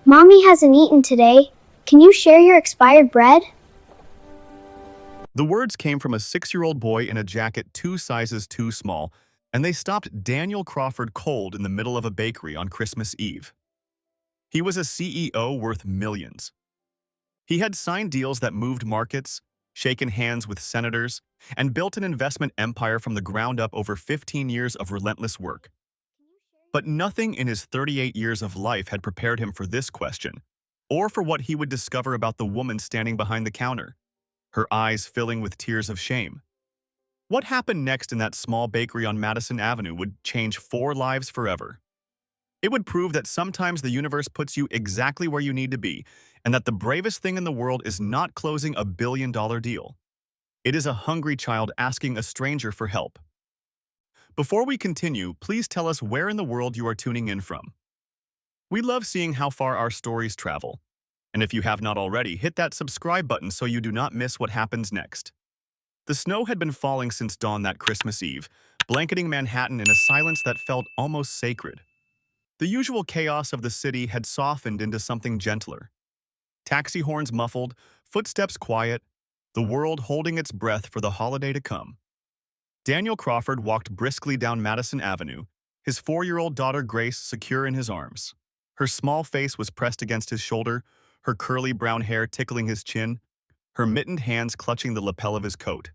Mommy hasn't eaten today. Can you share your expired bread? The words came from a 6-year-old boy in a jacket 2 sizes too small, and they stopped Daniel Crawford cold in the middle of a bakery on Christmas Eve. He was a CEO worth millions. He had signed deals that moved markets, shaken hands with senators, and built an investment empire from the ground up over 15 years of relentless work. But nothing in his 38 years of life had prepared him for this question, or for what he would discover about the woman standing behind the counter, her eyes filling with tears of shame. What happened next in that small bakery on Madison Avenue would change 4 lives forever. It would prove that sometimes the universe puts you exactly where you need to be, and that the bravest thing in the world is not closing a billion-dollar deal. It is a hungry child asking a stranger for help. Before we continue, please tell us where in the world you are tuning in from. We love seeing how far our stories travel. And if you have not already, hit that subscribe button so you do not miss what happens next. The snow had been falling since dawn that Christmas Eve, blanketing Manhattan in a silence that felt almost sacred. The usual chaos of the city had softened into something gentler. Taxi horns muffled, footsteps quiet, the world holding its breath for the holiday to come. Daniel Crawford walked briskly down Madison Avenue, his 4-year-old daughter Grace secure in his arms. Her small face was pressed against his shoulder, her curly brown hair tickling his chin, her mittened hands clutching the lapel of his coat.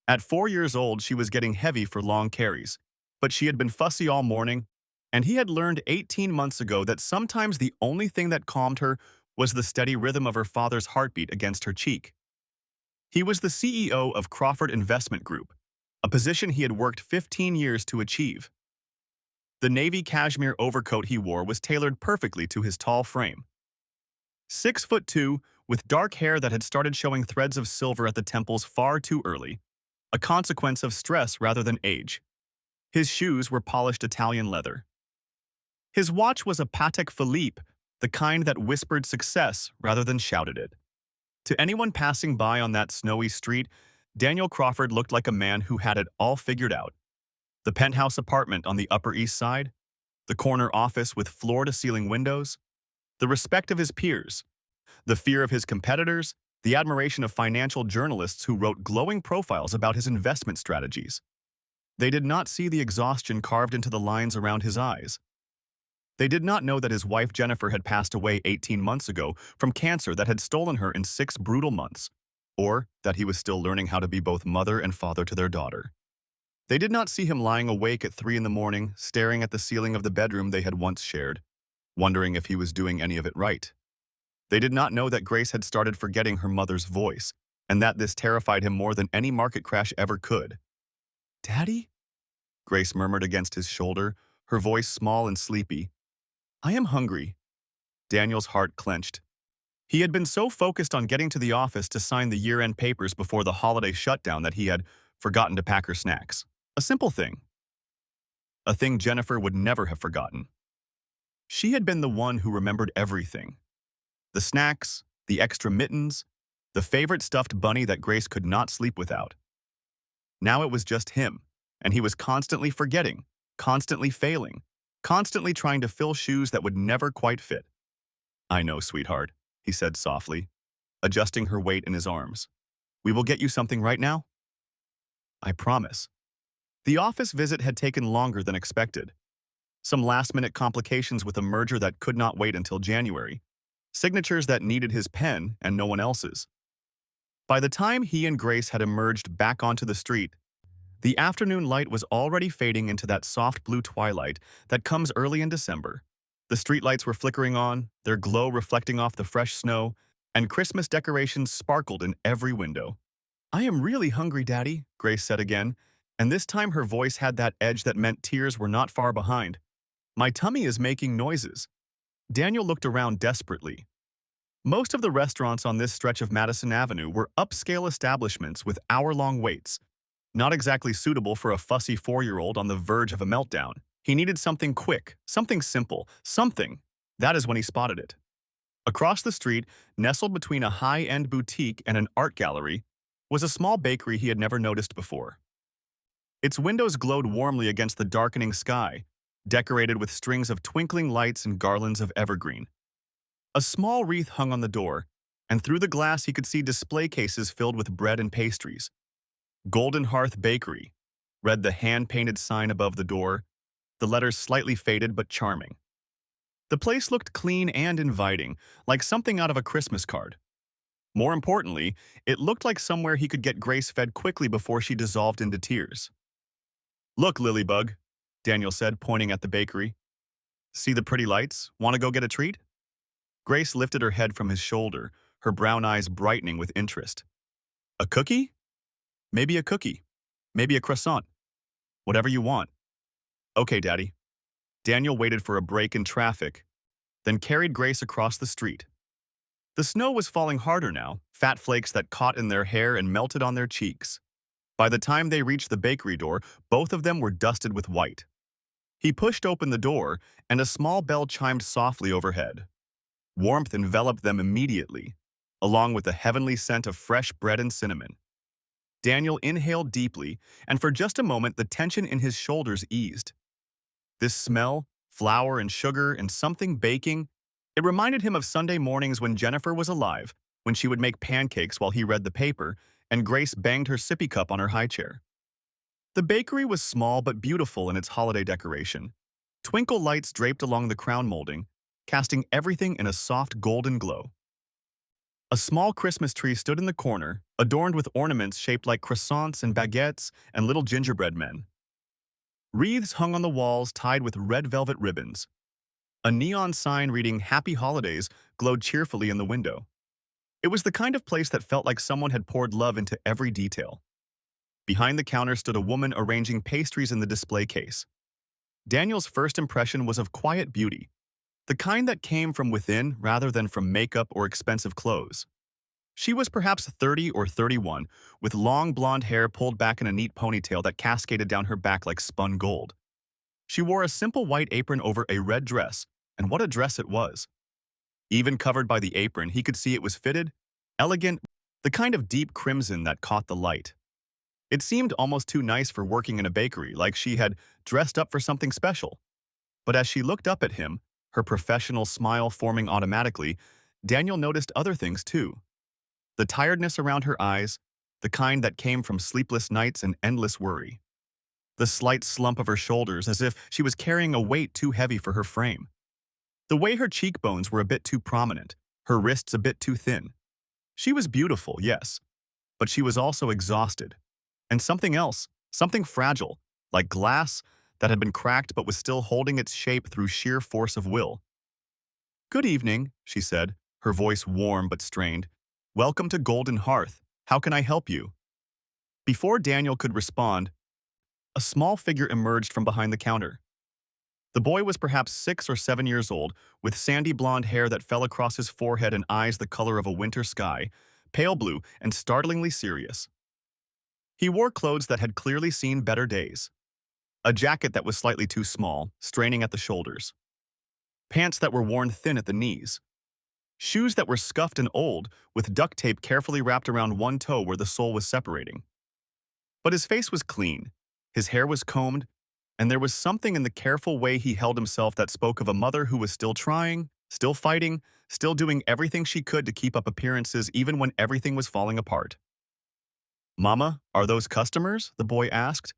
At 4 years old, she was getting heavy for long carries, but she had been fussy all morning, and he had learned 18 months ago that sometimes the only thing that calmed her was the steady rhythm of her father's heartbeat against her cheek. He was the CEO of Crawford Investment Group, a position he had worked 15 years to achieve. The navy cashmere overcoat he wore was tailored perfectly to his tall frame. 6'2", with dark hair that had started showing threads of silver at the temples far too early, a consequence of stress rather than age. His shoes were polished Italian leather. His watch was a Patek Philippe, the kind that whispered success rather than shouted it. To anyone passing by on that snowy street, Daniel Crawford looked like a man who had it all figured out. The penthouse apartment on the Upper East Side, the corner office with floor-to-ceiling windows, the respect of his peers, the fear of his competitors, the admiration of financial journalists who wrote glowing profiles about his investment strategies. They did not see the exhaustion carved into the lines around his eyes. They did not know that his wife Jennifer had passed away 18 months ago from cancer that had stolen her in 6 brutal months, or that he was still learning how to be both mother and father to their daughter. They did not see him lying awake at 3 in the morning, staring at the ceiling of the bedroom they had once shared, wondering if he was doing any of it right. They did not know that Grace had started forgetting her mother's voice, and that this terrified him more than any market crash ever could. "Daddy?" Grace murmured against his shoulder, her voice small and sleepy. "I am hungry." Daniel's heart clenched. He had been so focused on getting to the office to sign the year-end papers before the holiday shutdown that he had forgotten to pack her snacks. A simple thing. A thing Jennifer would never have forgotten. She had been the one who remembered everything. The snacks, the extra mittens, the favorite stuffed bunny that Grace could not sleep without. Now it was just him, and he was constantly forgetting, constantly failing, constantly trying to fill shoes that would never quite fit. "I know, sweetheart," he said softly, adjusting her weight in his arms. "We will get you something right now?" "I promise." The office visit had taken longer than expected. Some last-minute complications with a merger that could not wait until January. Signatures that needed his pen and no one else's. By the time he and Grace had emerged back onto the street, the afternoon light was already fading into that soft blue twilight that comes early in December. The streetlights were flickering on, their glow reflecting off the fresh snow, and Christmas decorations sparkled in every window. "I am really hungry, Daddy," Grace said again, and this time her voice had that edge that meant tears were not far behind. "My tummy is making noises." Daniel looked around desperately. Most of the restaurants on this stretch of Madison Avenue were upscale establishments with hour-long waits, not exactly suitable for a fussy 4-year-old on the verge of a meltdown. He needed something quick, something simple, something. That is when he spotted it. Across the street, nestled between a high-end boutique and an art gallery, was a small bakery he had never noticed before. Its windows glowed warmly against the darkening sky, decorated with strings of twinkling lights and garlands of evergreen. A small wreath hung on the door, and through the glass he could see display cases filled with bread and pastries. Golden Hearth Bakery, read the hand-painted sign above the door, the letters slightly faded but charming. The place looked clean and inviting, like something out of a Christmas card. More importantly, it looked like somewhere he could get Grace fed quickly before she dissolved into tears. "Look, Lilybug," Daniel said, pointing at the bakery. "See the pretty lights? Want to go get a treat?" Grace lifted her head from his shoulder, her brown eyes brightening with interest. "A cookie? Maybe a cookie. Maybe a croissant. Whatever you want." "Okay, Daddy." Daniel waited for a break in traffic, then carried Grace across the street. The snow was falling harder now, fat flakes that caught in their hair and melted on their cheeks. By the time they reached the bakery door, both of them were dusted with white. He pushed open the door, and a small bell chimed softly overhead. Warmth enveloped them immediately, along with the heavenly scent of fresh bread and cinnamon. Daniel inhaled deeply, and for just a moment the tension in his shoulders eased. This smell, flour and sugar and something baking, it reminded him of Sunday mornings when Jennifer was alive, when she would make pancakes while he read the paper, and Grace banged her sippy cup on her high chair. The bakery was small but beautiful in its holiday decoration. Twinkle lights draped along the crown molding, casting everything in a soft golden glow. A small Christmas tree stood in the corner, adorned with ornaments shaped like croissants and baguettes and little gingerbread men. Wreaths hung on the walls tied with red velvet ribbons. A neon sign reading "Happy Holidays" glowed cheerfully in the window. It was the kind of place that felt like someone had poured love into every detail. Behind the counter stood a woman arranging pastries in the display case. Daniel's first impression was of quiet beauty, the kind that came from within rather than from makeup or expensive clothes. She was perhaps 30 or 31, with long blonde hair pulled back in a neat ponytail that cascaded down her back like spun gold. She wore a simple white apron over a red dress, and what a dress it was. Even covered by the apron, he could see it was fitted, elegant, the kind of deep crimson that caught the light. It seemed almost too nice for working in a bakery, like she had dressed up for something special. But as she looked up at him, her professional smile forming automatically, Daniel noticed other things too. The tiredness around her eyes, the kind that came from sleepless nights and endless worry. The slight slump of her shoulders as if she was carrying a weight too heavy for her frame. The way her cheekbones were a bit too prominent, her wrists a bit too thin. She was beautiful, yes, but she was also exhausted. And something else, something fragile, like glass that had been cracked but was still holding its shape through sheer force of will. "Good evening," she said, her voice warm but strained. "Welcome to Golden Hearth. How can I help you?" Before Daniel could respond, a small figure emerged from behind the counter. The boy was perhaps 6 or 7 years old, with sandy blonde hair that fell across his forehead and eyes the color of a winter sky, pale blue and startlingly serious. He wore clothes that had clearly seen better days. A jacket that was slightly too small, straining at the shoulders. Pants that were worn thin at the knees. Shoes that were scuffed and old, with duct tape carefully wrapped around one toe where the sole was separating. But his face was clean, his hair was combed, and there was something in the careful way he held himself that spoke of a mother who was still trying, still fighting, still doing everything she could to keep up appearances even when everything was falling apart. "Mama, are those customers?" the boy asked,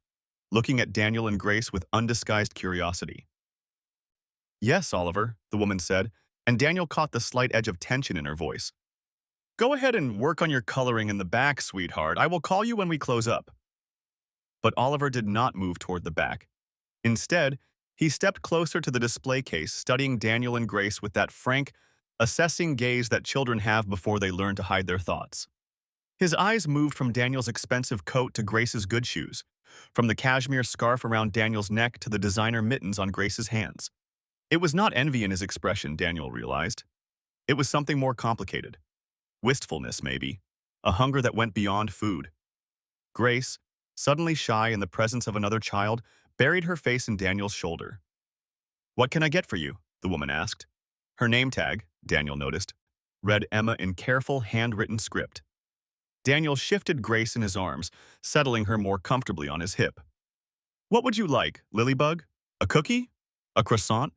looking at Daniel and Grace with undisguised curiosity. "Yes, Oliver," the woman said, and Daniel caught the slight edge of tension in her voice. "Go ahead and work on your coloring in the back, sweetheart. I will call you when we close up." But Oliver did not move toward the back. Instead, he stepped closer to the display case, studying Daniel and Grace with that frank, assessing gaze that children have before they learn to hide their thoughts. His eyes moved from Daniel's expensive coat to Grace's good shoes, from the cashmere scarf around Daniel's neck to the designer mittens on Grace's hands. It was not envy in his expression, Daniel realized. It was something more complicated. Wistfulness, maybe. A hunger that went beyond food. Grace, suddenly shy in the presence of another child, buried her face in Daniel's shoulder. "What can I get for you?" the woman asked. Her name tag, Daniel noticed, read Emma in careful, handwritten script. Daniel shifted Grace in his arms, settling her more comfortably on his hip. "What would you like, Lilybug? A cookie? A croissant?"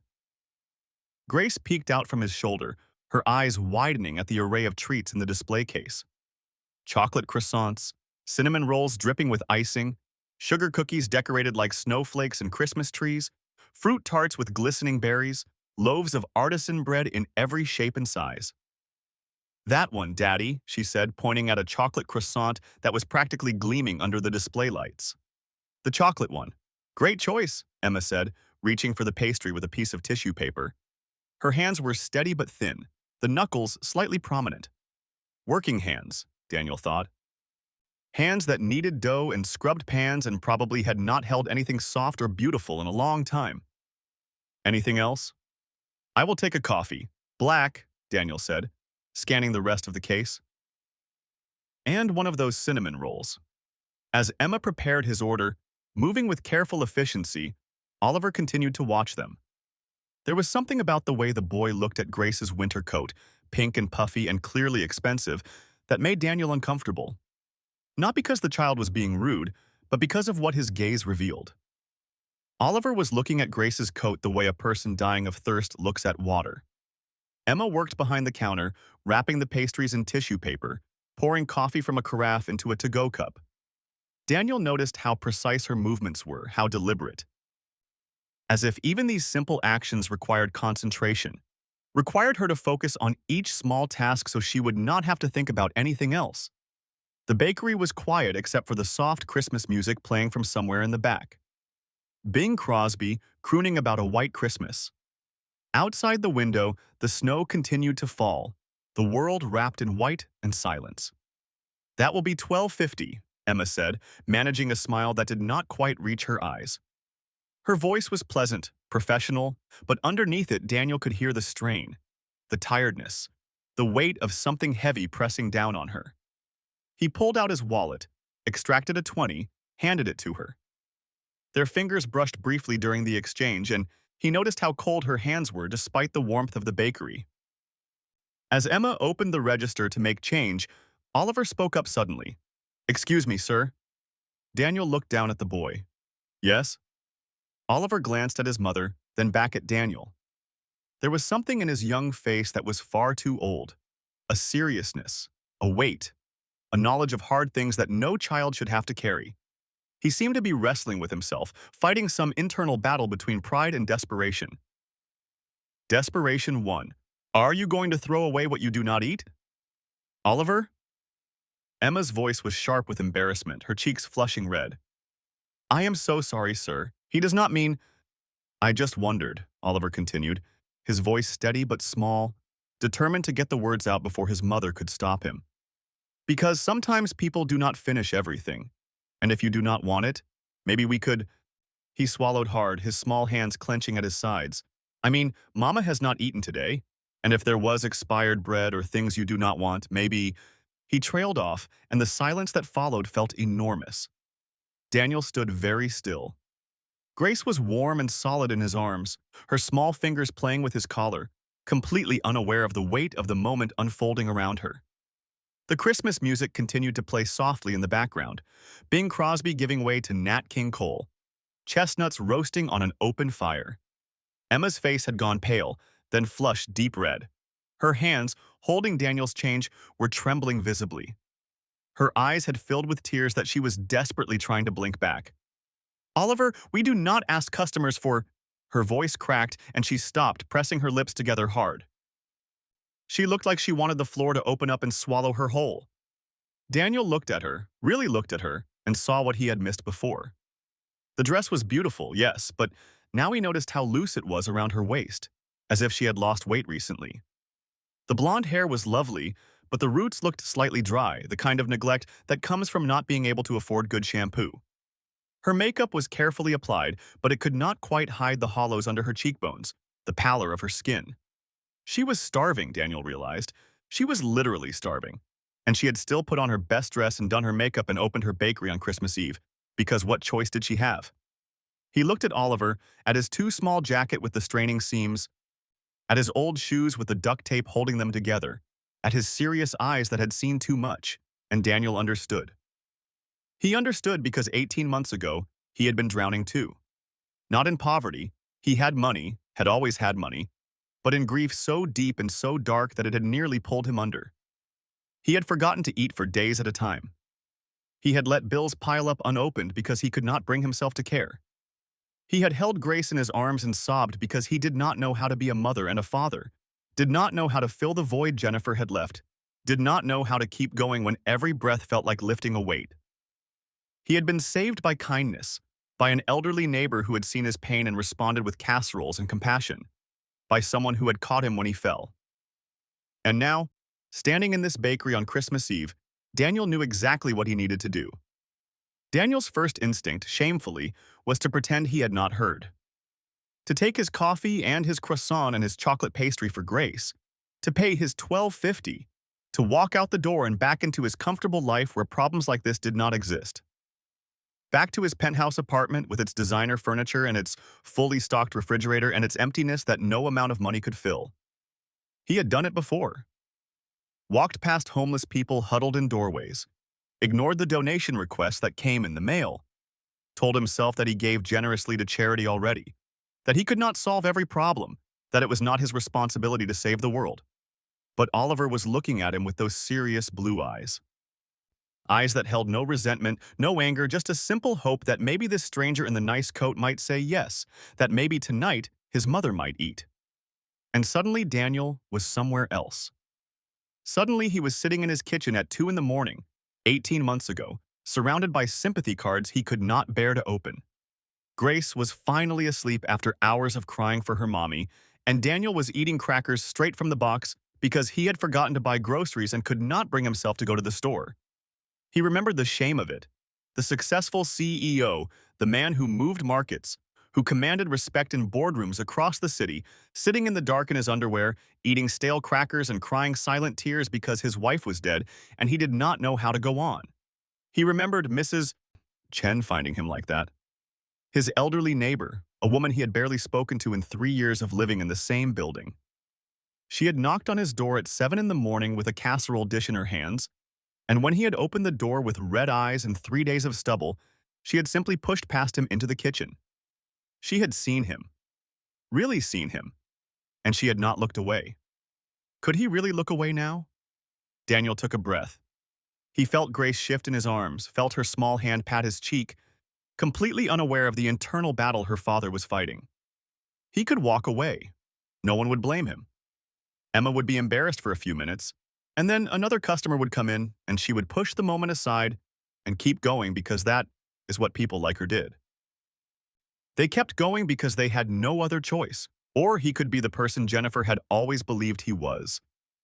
Grace peeked out from his shoulder, her eyes widening at the array of treats in the display case. Chocolate croissants, cinnamon rolls dripping with icing, sugar cookies decorated like snowflakes and Christmas trees, fruit tarts with glistening berries, loaves of artisan bread in every shape and size. "That one, Daddy," she said, pointing at a chocolate croissant that was practically gleaming under the display lights. "The chocolate one." "Great choice," Emma said, reaching for the pastry with a piece of tissue paper. Her hands were steady but thin, the knuckles slightly prominent. Working hands, Daniel thought. Hands that kneaded dough and scrubbed pans and probably had not held anything soft or beautiful in a long time. "Anything else?" "I will take a coffee. Black," Daniel said, scanning the rest of the case. "And one of those cinnamon rolls." As Emma prepared his order, moving with careful efficiency, Oliver continued to watch them. There was something about the way the boy looked at Grace's winter coat, pink and puffy and clearly expensive, that made Daniel uncomfortable. Not because the child was being rude, but because of what his gaze revealed. Oliver was looking at Grace's coat the way a person dying of thirst looks at water. Emma worked behind the counter, wrapping the pastries in tissue paper, pouring coffee from a carafe into a to-go cup. Daniel noticed how precise her movements were, how deliberate. As if even these simple actions required concentration, required her to focus on each small task so she would not have to think about anything else. The bakery was quiet except for the soft Christmas music playing from somewhere in the back. Bing Crosby crooning about a white Christmas. Outside the window, the snow continued to fall, the world wrapped in white and silence. "That will be $12.50, Emma said, managing a smile that did not quite reach her eyes. Her voice was pleasant, professional, but underneath it Daniel could hear the strain, the tiredness, the weight of something heavy pressing down on her. He pulled out his wallet, extracted a 20, handed it to her. Their fingers brushed briefly during the exchange, and he noticed how cold her hands were despite the warmth of the bakery. As Emma opened the register to make change, Oliver spoke up suddenly. "Excuse me, sir." Daniel looked down at the boy. "Yes?" Oliver glanced at his mother, then back at Daniel. There was something in his young face that was far too old. A seriousness, a weight, a knowledge of hard things that no child should have to carry. He seemed to be wrestling with himself, fighting some internal battle between pride and desperation. Desperation 1. "Are you going to throw away what you do not eat?" "Oliver?" Emma's voice was sharp with embarrassment, her cheeks flushing red. "I am so sorry, sir. He does not mean—" "I just wondered," Oliver continued, his voice steady but small, determined to get the words out before his mother could stop him. "Because sometimes people do not finish everything. And if you do not want it, maybe we could—" He swallowed hard, his small hands clenching at his sides. "I mean, Mama has not eaten today. And if there was expired bread or things you do not want, maybe—" He trailed off, and the silence that followed felt enormous. Daniel stood very still. Grace was warm and solid in his arms, her small fingers playing with his collar, completely unaware of the weight of the moment unfolding around her. The Christmas music continued to play softly in the background, Bing Crosby giving way to Nat King Cole, chestnuts roasting on an open fire. Emma's face had gone pale, then flushed deep red. Her hands, holding Daniel's change, were trembling visibly. Her eyes had filled with tears that she was desperately trying to blink back. "Oliver, we do not ask customers for—" Her voice cracked and she stopped, pressing her lips together hard. She looked like she wanted the floor to open up and swallow her whole. Daniel looked at her, really looked at her, and saw what he had missed before. The dress was beautiful, yes, but now he noticed how loose it was around her waist, as if she had lost weight recently. The blonde hair was lovely, but the roots looked slightly dry, the kind of neglect that comes from not being able to afford good shampoo. Her makeup was carefully applied, but it could not quite hide the hollows under her cheekbones, the pallor of her skin. She was starving, Daniel realized. She was literally starving. And she had still put on her best dress and done her makeup and opened her bakery on Christmas Eve, because what choice did she have? He looked at Oliver, at his too small jacket with the straining seams, at his old shoes with the duct tape holding them together, at his serious eyes that had seen too much, and Daniel understood. He understood because 18 months ago, he had been drowning too. Not in poverty, he had money, had always had money, but in grief so deep and so dark that it had nearly pulled him under. He had forgotten to eat for days at a time. He had let bills pile up unopened because he could not bring himself to care. He had held Grace in his arms and sobbed because he did not know how to be a mother and a father, did not know how to fill the void Jennifer had left, did not know how to keep going when every breath felt like lifting a weight. He had been saved by kindness, by an elderly neighbor who had seen his pain and responded with casseroles and compassion, by someone who had caught him when he fell. And now, standing in this bakery on Christmas Eve, Daniel knew exactly what he needed to do. Daniel's first instinct, shamefully, was to pretend he had not heard. To take his coffee and his croissant and his chocolate pastry for Grace, to pay his $12.50, to walk out the door and back into his comfortable life where problems like this did not exist. Back to his penthouse apartment with its designer furniture and its fully stocked refrigerator and its emptiness that no amount of money could fill. He had done it before. Walked past homeless people huddled in doorways, ignored the donation requests that came in the mail, told himself that he gave generously to charity already, that he could not solve every problem, that it was not his responsibility to save the world. But Oliver was looking at him with those serious blue eyes. Eyes that held no resentment, no anger, just a simple hope that maybe this stranger in the nice coat might say yes, that maybe tonight his mother might eat. And suddenly Daniel was somewhere else. Suddenly he was sitting in his kitchen at 2 in the morning, 18 months ago, surrounded by sympathy cards he could not bear to open. Grace was finally asleep after hours of crying for her mommy, and Daniel was eating crackers straight from the box because he had forgotten to buy groceries and could not bring himself to go to the store. He remembered the shame of it. The successful CEO, the man who moved markets, who commanded respect in boardrooms across the city, sitting in the dark in his underwear, eating stale crackers and crying silent tears because his wife was dead, and he did not know how to go on. He remembered Mrs. Chen finding him like that. His elderly neighbor, a woman he had barely spoken to in 3 years of living in the same building. She had knocked on his door at 7 in the morning with a casserole dish in her hands, and when he had opened the door with red eyes and 3 days of stubble, she had simply pushed past him into the kitchen. She had seen him. Really seen him. And she had not looked away. Could he really look away now? Daniel took a breath. He felt Grace shift in his arms, felt her small hand pat his cheek, completely unaware of the internal battle her father was fighting. He could walk away. No one would blame him. Emma would be embarrassed for a few minutes, and then another customer would come in, and she would push the moment aside and keep going because that is what people like her did. They kept going because they had no other choice, or he could be the person Jennifer had always believed he was,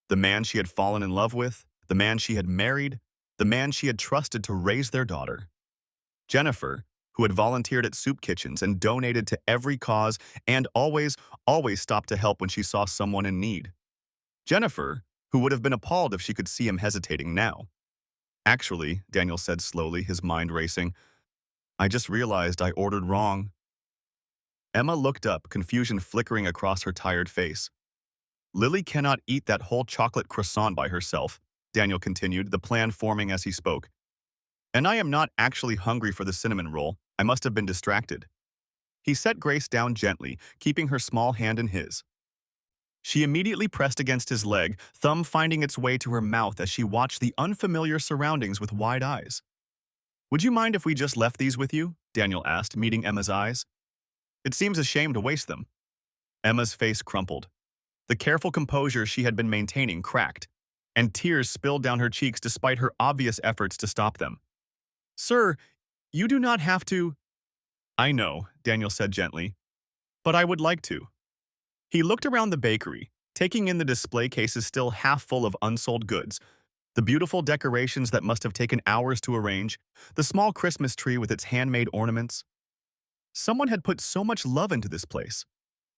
the man she had fallen in love with, the man she had married, the man she had trusted to raise their daughter. Jennifer, who had volunteered at soup kitchens and donated to every cause and always stopped to help when she saw someone in need. Jennifer, who would have been appalled if she could see him hesitating now. Actually, Daniel said slowly, his mind racing, I just realized I ordered wrong. Emma looked up, confusion flickering across her tired face. Lily cannot eat that whole chocolate croissant by herself, Daniel continued, the plan forming as he spoke. And I am not actually hungry for the cinnamon roll. I must have been distracted. He set Grace down gently, keeping her small hand in his. She immediately pressed against his leg, thumb finding its way to her mouth as she watched the unfamiliar surroundings with wide eyes. Would you mind if we just left these with you? Daniel asked, meeting Emma's eyes. It seems a shame to waste them. Emma's face crumpled. The careful composure she had been maintaining cracked, and tears spilled down her cheeks despite her obvious efforts to stop them. Sir, you do not have to. I know, Daniel said gently, but I would like to. He looked around the bakery, taking in the display cases still half full of unsold goods, the beautiful decorations that must have taken hours to arrange, the small Christmas tree with its handmade ornaments. Someone had put so much love into this place.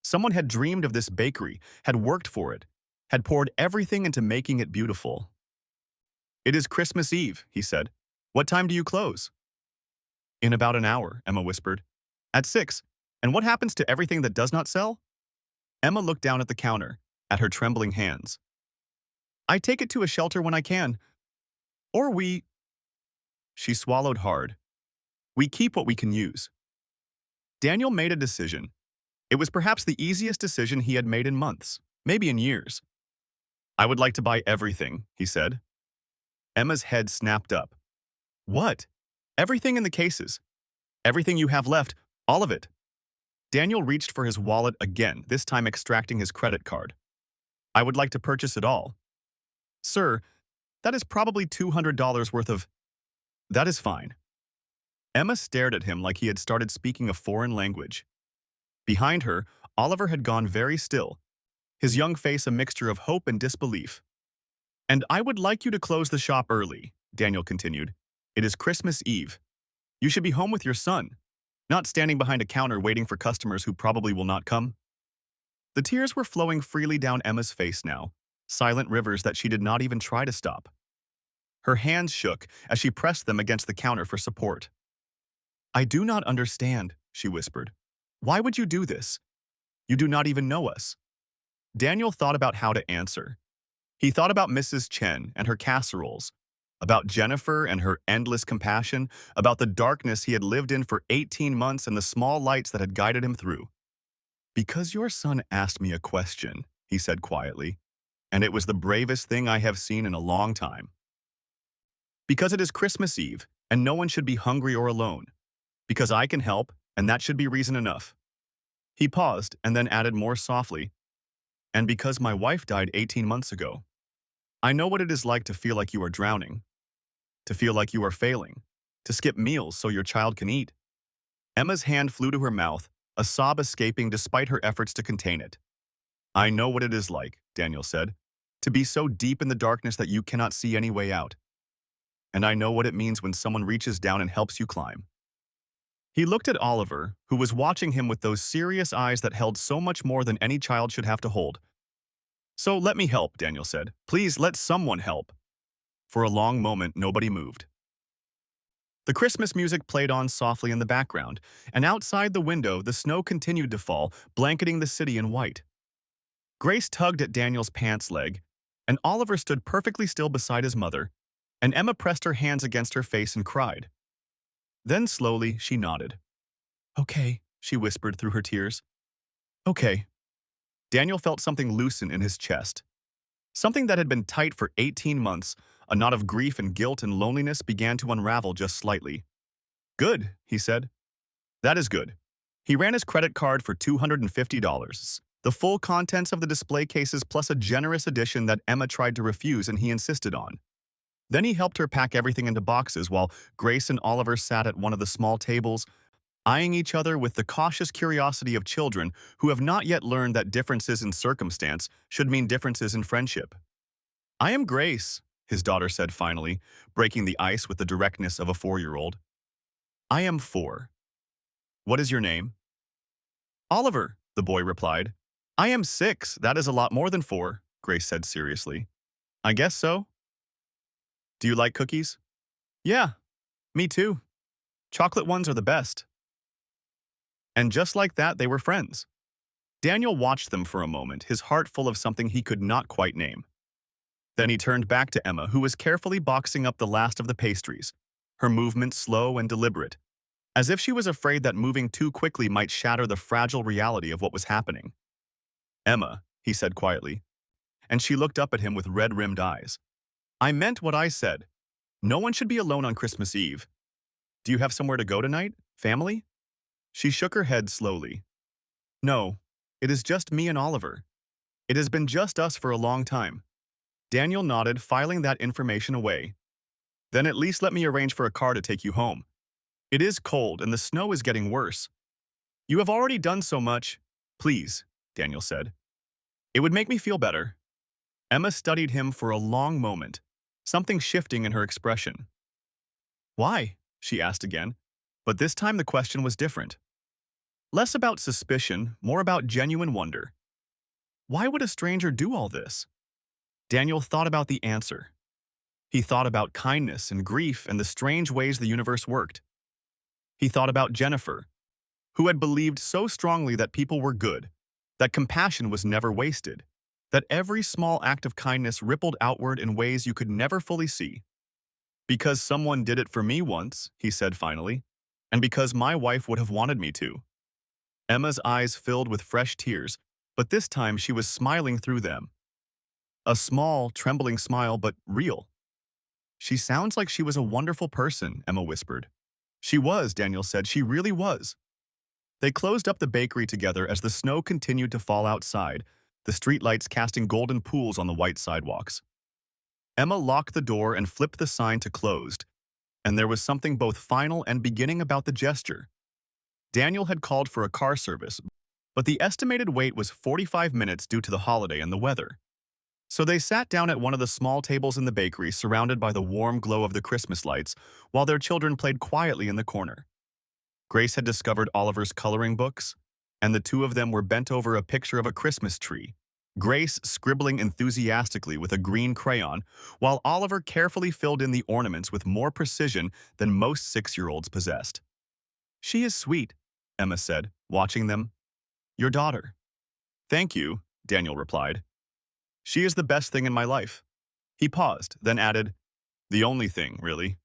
Someone had dreamed of this bakery, had worked for it, had poured everything into making it beautiful. It is Christmas Eve, he said. What time do you close? In about an hour, Emma whispered. At 6. And what happens to everything that does not sell? Emma looked down at the counter, at her trembling hands. I take it to a shelter when I can. Or we... She swallowed hard. We keep what we can use. Daniel made a decision. It was perhaps the easiest decision he had made in months. maybe in years. I would like to buy everything, he said. Emma's head snapped up. What? Everything in the cases. Everything you have left, all of it. Daniel reached for his wallet again, this time extracting his credit card. I would like to purchase it all. Sir, that is probably $200 worth of… That is fine. Emma stared at him like he had started speaking a foreign language. Behind her, Oliver had gone very still, his young face a mixture of hope and disbelief. And I would like you to close the shop early, Daniel continued. It is Christmas Eve. You should be home with your son, not standing behind a counter waiting for customers who probably will not come. The tears were flowing freely down Emma's face now, silent rivers that she did not even try to stop. Her hands shook as she pressed them against the counter for support. I do not understand, she whispered. Why would you do this? You do not even know us. Daniel thought about how to answer. He thought about Mrs. Chen and her casseroles, about Jennifer and her endless compassion, about the darkness he had lived in for 18 months and the small lights that had guided him through. Because your son asked me a question, he said quietly, and it was the bravest thing I have seen in a long time. Because it is Christmas Eve, and no one should be hungry or alone. Because I can help, and that should be reason enough. He paused and then added more softly, and because my wife died 18 months ago. I know what it is like to feel like you are drowning, to feel like you are failing, to skip meals so your child can eat. Emma's hand flew to her mouth, a sob escaping despite her efforts to contain it. I know what it is like, Daniel said, to be so deep in the darkness that you cannot see any way out. And I know what it means when someone reaches down and helps you climb. He looked at Oliver, who was watching him with those serious eyes that held so much more than any child should have to hold. So let me help, Daniel said. Please let someone help. For a long moment, nobody moved. The Christmas music played on softly in the background, and outside the window, the snow continued to fall, blanketing the city in white. Grace tugged at Daniel's pants leg, and Oliver stood perfectly still beside his mother, and Emma pressed her hands against her face and cried. Then slowly, she nodded. Okay, she whispered through her tears. Okay. Daniel felt something loosen in his chest. Something that had been tight for 18 months, a knot of grief and guilt and loneliness began to unravel just slightly. Good, he said. That is good. He ran his credit card for $250, the full contents of the display cases plus a generous addition that Emma tried to refuse and he insisted on. Then he helped her pack everything into boxes while Grace and Oliver sat at one of the small tables, eyeing each other with the cautious curiosity of children who have not yet learned that differences in circumstance should mean differences in friendship. I am Grace, his daughter said finally, breaking the ice with the directness of a 4-year-old. I am 4. What is your name? Oliver, the boy replied. I am 6. That is a lot more than 4, Grace said seriously. I guess so. Do you like cookies? Yeah, me too. Chocolate ones are the best. And just like that, they were friends. Daniel watched them for a moment, his heart full of something he could not quite name. Then he turned back to Emma, who was carefully boxing up the last of the pastries, her movements slow and deliberate, as if she was afraid that moving too quickly might shatter the fragile reality of what was happening. Emma, he said quietly, and she looked up at him with red-rimmed eyes. I meant what I said. No one should be alone on Christmas Eve. Do you have somewhere to go tonight, family? She shook her head slowly. No, it is just me and Oliver. It has been just us for a long time. Daniel nodded, filing that information away. Then at least let me arrange for a car to take you home. It is cold and the snow is getting worse. You have already done so much. Please, Daniel said. It would make me feel better. Emma studied him for a long moment, something shifting in her expression. Why? She asked again, but this time the question was different. Less about suspicion, more about genuine wonder. Why would a stranger do all this? Daniel thought about the answer. He thought about kindness and grief and the strange ways the universe worked. He thought about Jennifer, who had believed so strongly that people were good, that compassion was never wasted, that every small act of kindness rippled outward in ways you could never fully see. Because someone did it for me once, he said finally, and because my wife would have wanted me to. Emma's eyes filled with fresh tears, but this time she was smiling through them. A small, trembling smile, but real. "She sounds like she was a wonderful person," Emma whispered. "She was," Daniel said. "She really was." They closed up the bakery together as the snow continued to fall outside, the streetlights casting golden pools on the white sidewalks. Emma locked the door and flipped the sign to closed, and there was something both final and beginning about the gesture. Daniel had called for a car service, but the estimated wait was 45 minutes due to the holiday and the weather. So they sat down at one of the small tables in the bakery, surrounded by the warm glow of the Christmas lights, while their children played quietly in the corner. Grace had discovered Oliver's coloring books, and the two of them were bent over a picture of a Christmas tree, Grace scribbling enthusiastically with a green crayon, while Oliver carefully filled in the ornaments with more precision than most 6-year-olds possessed. "She is sweet," Emma said, watching them. "Your daughter." "Thank you," Daniel replied. "She is the best thing in my life." He paused, then added, "The only thing, really.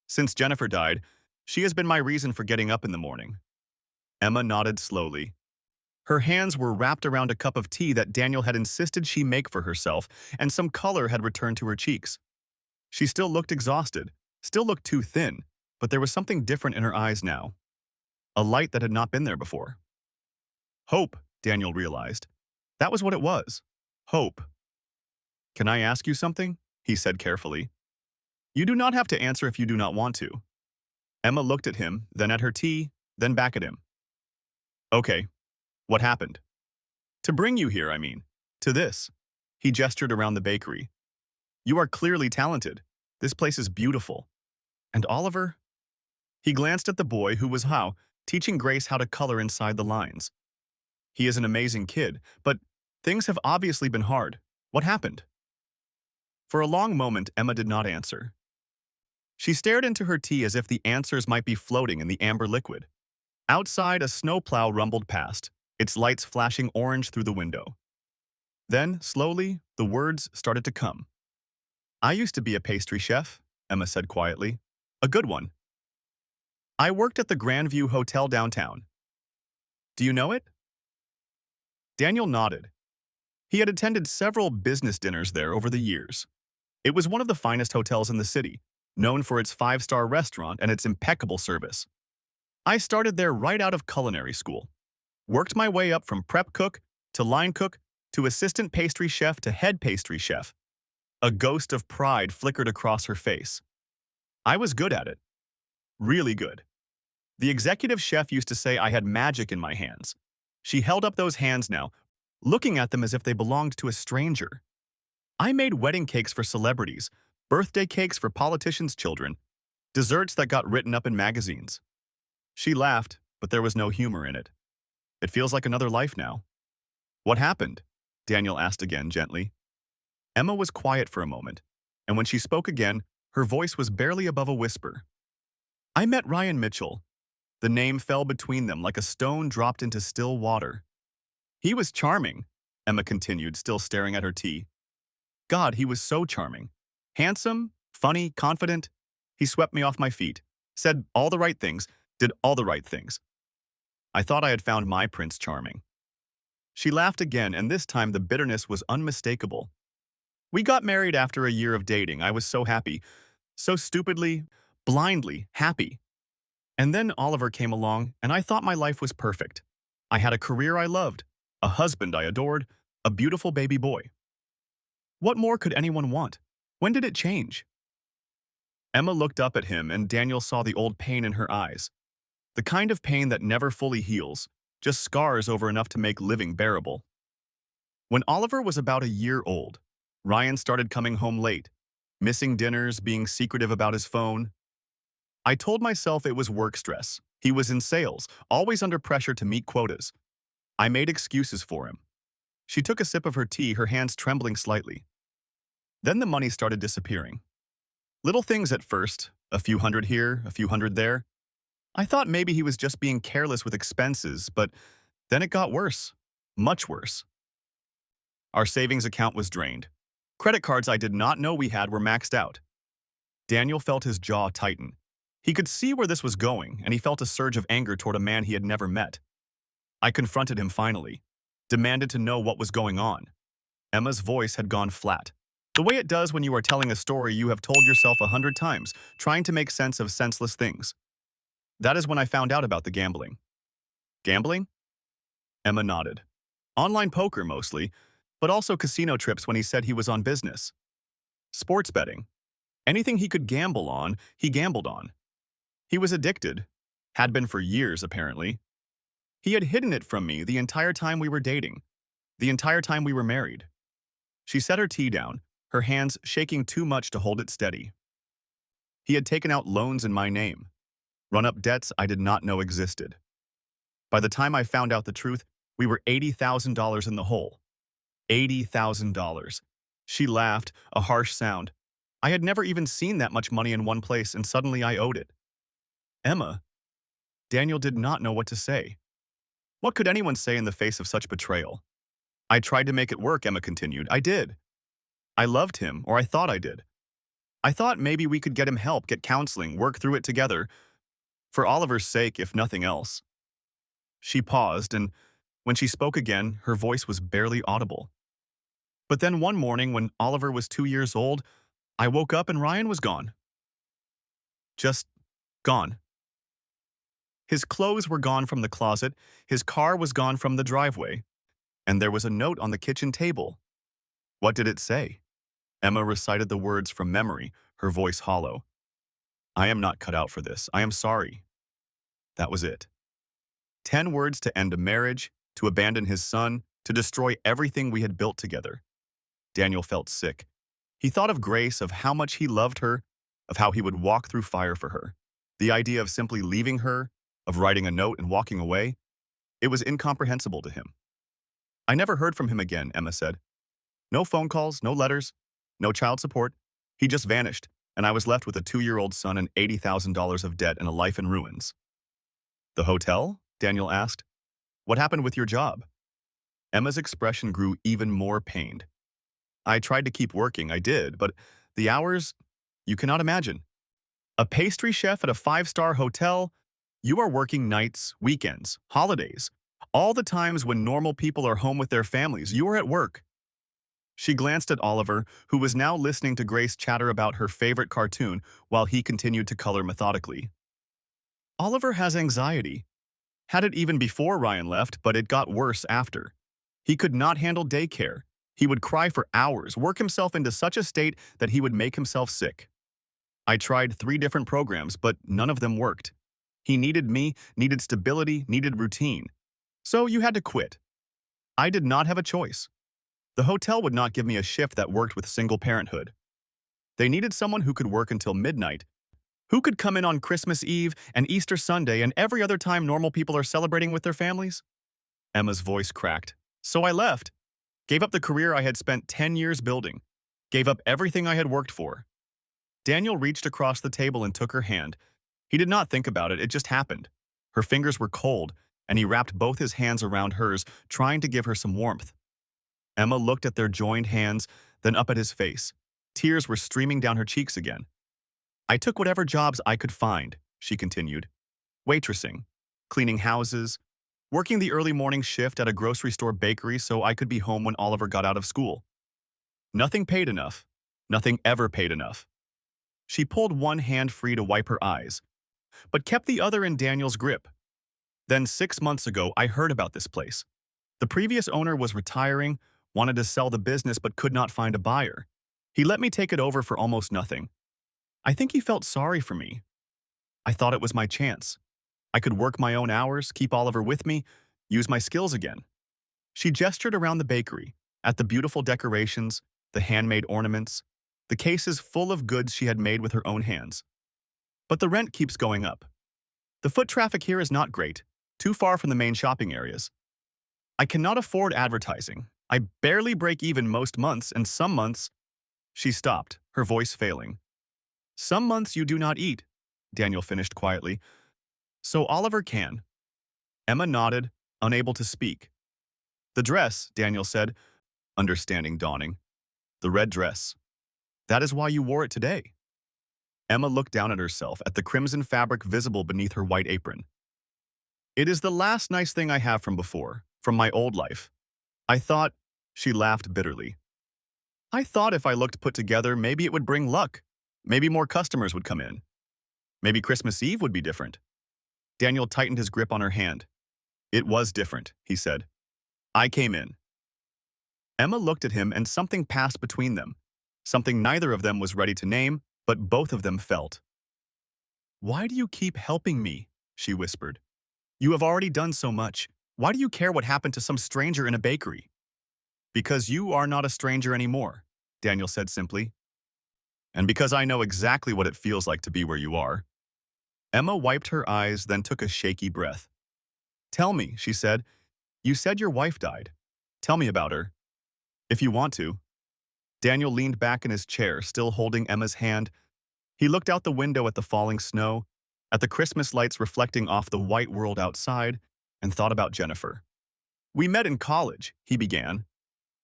Since Jennifer died, she has been my reason for getting up in the morning." Emma nodded slowly. Her hands were wrapped around a cup of tea that Daniel had insisted she make for herself, and some color had returned to her cheeks. She still looked exhausted, still looked too thin, but there was something different in her eyes now. A light that had not been there before. Hope, Daniel realized. That was what it was. Hope. "Can I ask you something?" he said carefully. "You do not have to answer if you do not want to." Emma looked at him, then at her tea, then back at him. "Okay, what happened?" "To bring you here, I mean. To this." He gestured around the bakery. "You are clearly talented. This place is beautiful. And Oliver?" He glanced at the boy who was teaching Grace how to color inside the lines. "He is an amazing kid, but things have obviously been hard. What happened?" For a long moment, Emma did not answer. She stared into her tea as if the answers might be floating in the amber liquid. Outside, a snowplow rumbled past, its lights flashing orange through the window. Then, slowly, the words started to come. "I used to be a pastry chef," Emma said quietly. "A good one. I worked at the Grandview Hotel downtown. Do you know it?" Daniel nodded. He had attended several business dinners there over the years. It was one of the finest hotels in the city, known for its 5-star restaurant and its impeccable service. "I started there right out of culinary school. Worked my way up from prep cook to line cook to assistant pastry chef to head pastry chef." A ghost of pride flickered across her face. "I was good at it. Really good. The executive chef used to say I had magic in my hands." She held up those hands now, looking at them as if they belonged to a stranger. "I made wedding cakes for celebrities, birthday cakes for politicians' children, desserts that got written up in magazines." She laughed, but there was no humor in it. "It feels like another life now." "What happened?" Daniel asked again gently. Emma was quiet for a moment, and when she spoke again, her voice was barely above a whisper. "I met Ryan Mitchell." The name fell between them like a stone dropped into still water. "He was charming," Emma continued, still staring at her tea. "God, he was so charming. Handsome, funny, confident. He swept me off my feet, said all the right things, did all the right things. I thought I had found my Prince Charming." She laughed again, and this time the bitterness was unmistakable. "We got married after a year of dating. I was so happy. So stupidly, blindly happy. And then Oliver came along, and I thought my life was perfect. I had a career I loved, a husband I adored, a beautiful baby boy. What more could anyone want? When did it change?" Emma looked up at him, and Daniel saw the old pain in her eyes. The kind of pain that never fully heals, just scars over enough to make living bearable. When Oliver was about a year old, Ryan started coming home late, missing dinners, being secretive about his phone. I told myself it was work stress. He was in sales, always under pressure to meet quotas. I made excuses for him. She took a sip of her tea, her hands trembling slightly. Then the money started disappearing. Little things at first, a few hundred here, a few hundred there. I thought maybe he was just being careless with expenses, but then it got worse, much worse. Our savings account was drained. Credit cards I did not know we had were maxed out. Daniel felt his jaw tighten. He could see where this was going, and he felt a surge of anger toward a man he had never met. I confronted him finally. demanded to know what was going on. Emma's voice had gone flat. The way it does when you are telling a story you have told yourself 100 times, trying to make sense of senseless things. That is when I found out about the gambling. Gambling? Emma nodded. Online poker mostly, but also casino trips when he said he was on business. Sports betting. Anything he could gamble on, he gambled on. He was addicted. Had been for years, apparently. He had hidden it from me the entire time we were dating. The entire time we were married. She set her tea down, her hands shaking too much to hold it steady. He had taken out loans in my name, run up debts I did not know existed. By the time I found out the truth, we were $80,000 in the hole. $80,000. She laughed, a harsh sound. I had never even seen that much money in one place, and suddenly I owed it. Emma. Daniel did not know what to say. What could anyone say in the face of such betrayal? I tried to make it work, Emma continued. I did. I loved him, or I thought I did. I thought maybe we could get him help, get counseling, work through it together. For Oliver's sake, if nothing else. She paused, and when she spoke again, her voice was barely audible. But then one morning, when Oliver was 2 years old, I woke up and Ryan was gone. Just gone. His clothes were gone from the closet, his car was gone from the driveway, and there was a note on the kitchen table. What did it say? Emma recited the words from memory, her voice hollow. I am not cut out for this. I am sorry. That was it. 10 words to end a marriage, to abandon his son, to destroy everything we had built together. Daniel felt sick. He thought of Grace, of how much he loved her, of how he would walk through fire for her. The idea of simply leaving her, of writing a note and walking away, it was incomprehensible to him. I never heard from him again, Emma said. No phone calls, no letters, no child support. He just vanished, and I was left with a 2-year-old son and $80,000 of debt and a life in ruins. The hotel? Daniel asked. What happened with your job? Emma's expression grew even more pained. I tried to keep working, I did, but the hours, you cannot imagine. A pastry chef at a 5-star hotel, you are working nights, weekends, holidays, all the times when normal people are home with their families, you are at work. She glanced at Oliver, who was now listening to Grace chatter about her favorite cartoon while he continued to color methodically. Oliver has anxiety. Had it even before Ryan left, but it got worse after. He could not handle daycare. He would cry for hours, work himself into such a state that he would make himself sick. I tried 3 different programs, but none of them worked. He needed me, needed stability, needed routine. So you had to quit. I did not have a choice. The hotel would not give me a shift that worked with single parenthood. They needed someone who could work until midnight, who could come in on Christmas Eve and Easter Sunday and every other time normal people are celebrating with their families. Emma's voice cracked. So I left. Gave up the career I had spent 10 years building. Gave up everything I had worked for. Daniel reached across the table and took her hand. He did not think about it, it just happened. Her fingers were cold, and he wrapped both his hands around hers, trying to give her some warmth. Emma looked at their joined hands, then up at his face. Tears were streaming down her cheeks again. I took whatever jobs I could find, she continued. Waitressing, cleaning houses, working the early morning shift at a grocery store bakery so I could be home when Oliver got out of school. Nothing paid enough. Nothing ever paid enough. She pulled one hand free to wipe her eyes, but kept the other in Daniel's grip. Then 6 months ago, I heard about this place. The previous owner was retiring, wanted to sell the business but could not find a buyer. He let me take it over for almost nothing. I think he felt sorry for me. I thought it was my chance. I could work my own hours, keep Oliver with me, use my skills again. She gestured around the bakery, at the beautiful decorations, the handmade ornaments, the cases full of goods she had made with her own hands. But the rent keeps going up. The foot traffic here is not great, too far from the main shopping areas. I cannot afford advertising. I barely break even most months, and some months... She stopped, her voice failing. Some months you do not eat, Daniel finished quietly. So Oliver can. Emma nodded, unable to speak. The dress, Daniel said, understanding dawning. The red dress. That is why you wore it today. Emma looked down at herself, at the crimson fabric visible beneath her white apron. It is the last nice thing I have from before, from my old life. I thought, she laughed bitterly. I thought if I looked put together, maybe it would bring luck. Maybe more customers would come in. Maybe Christmas Eve would be different. Daniel tightened his grip on her hand. It was different, he said. I came in. Emma looked at him and something passed between them. Something neither of them was ready to name, but both of them felt. Why do you keep helping me? She whispered. You have already done so much. Why do you care what happened to some stranger in a bakery? Because you are not a stranger anymore, Daniel said simply. And because I know exactly what it feels like to be where you are. Emma wiped her eyes, then took a shaky breath. Tell me, she said. You said your wife died. Tell me about her. If you want to. Daniel leaned back in his chair, still holding Emma's hand. He looked out the window at the falling snow, at the Christmas lights reflecting off the white world outside, and thought about Jennifer. We met in college, he began.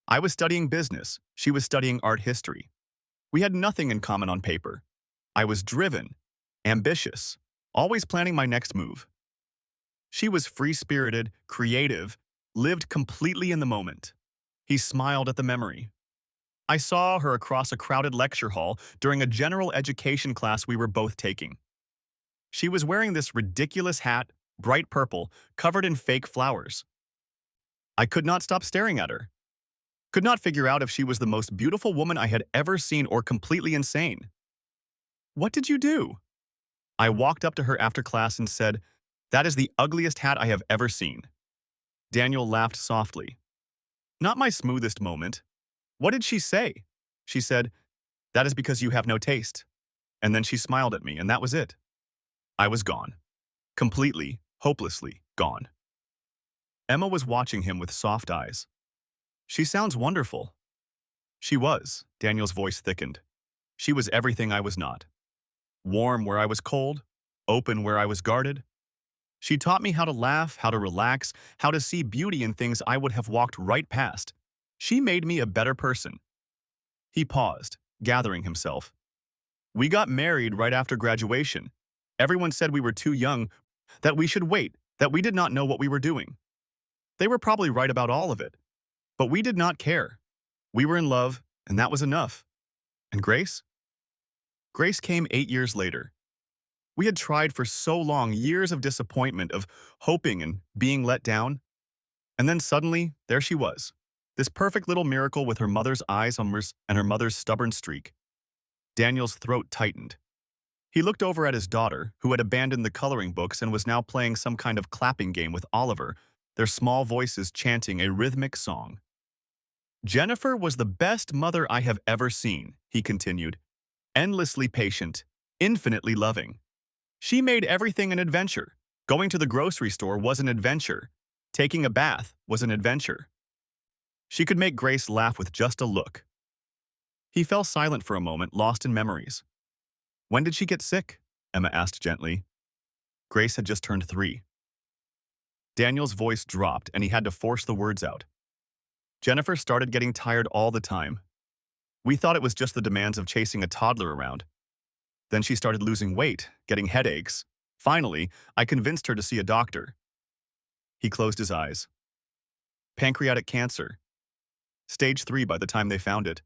I was studying business. She was studying art history. We had nothing in common on paper. I was driven, ambitious, always planning my next move. She was free-spirited, creative, lived completely in the moment. He smiled at the memory. I saw her across a crowded lecture hall during a general education class we were both taking. She was wearing this ridiculous hat, bright purple, covered in fake flowers. I could not stop staring at her. Could not figure out if she was the most beautiful woman I had ever seen or completely insane. What did you do? I walked up to her after class and said, That is the ugliest hat I have ever seen. Daniel laughed softly. Not my smoothest moment. What did she say? She said, That is because you have no taste. And then she smiled at me, and that was it. I was gone. Completely, hopelessly gone. Emma was watching him with soft eyes. She sounds wonderful. She was. Daniel's voice thickened. She was everything I was not. Warm where I was cold, open where I was guarded. She taught me how to laugh, how to relax, how to see beauty in things I would have walked right past. She made me a better person. He paused, gathering himself. We got married right after graduation. Everyone said we were too young, that we should wait, that we did not know what we were doing. They were probably right about all of it. But we did not care. We were in love, and that was enough. And Grace? Grace came 8 years later. We had tried for so long, years of disappointment, of hoping and being let down. And then suddenly, there she was. This perfect little miracle with her mother's eyes on hers and her mother's stubborn streak. Daniel's throat tightened. He looked over at his daughter, who had abandoned the coloring books and was now playing some kind of clapping game with Oliver, their small voices chanting a rhythmic song. Jennifer was the best mother I have ever seen, he continued. Endlessly patient, infinitely loving. She made everything an adventure. Going to the grocery store was an adventure. Taking a bath was an adventure. She could make Grace laugh with just a look. He fell silent for a moment, lost in memories. When did she get sick? Emma asked gently. Grace had just turned 3. Daniel's voice dropped and he had to force the words out. Jennifer started getting tired all the time. We thought it was just the demands of chasing a toddler around. Then she started losing weight, getting headaches. Finally, I convinced her to see a doctor. He closed his eyes. Pancreatic cancer. Stage 3 by the time they found it.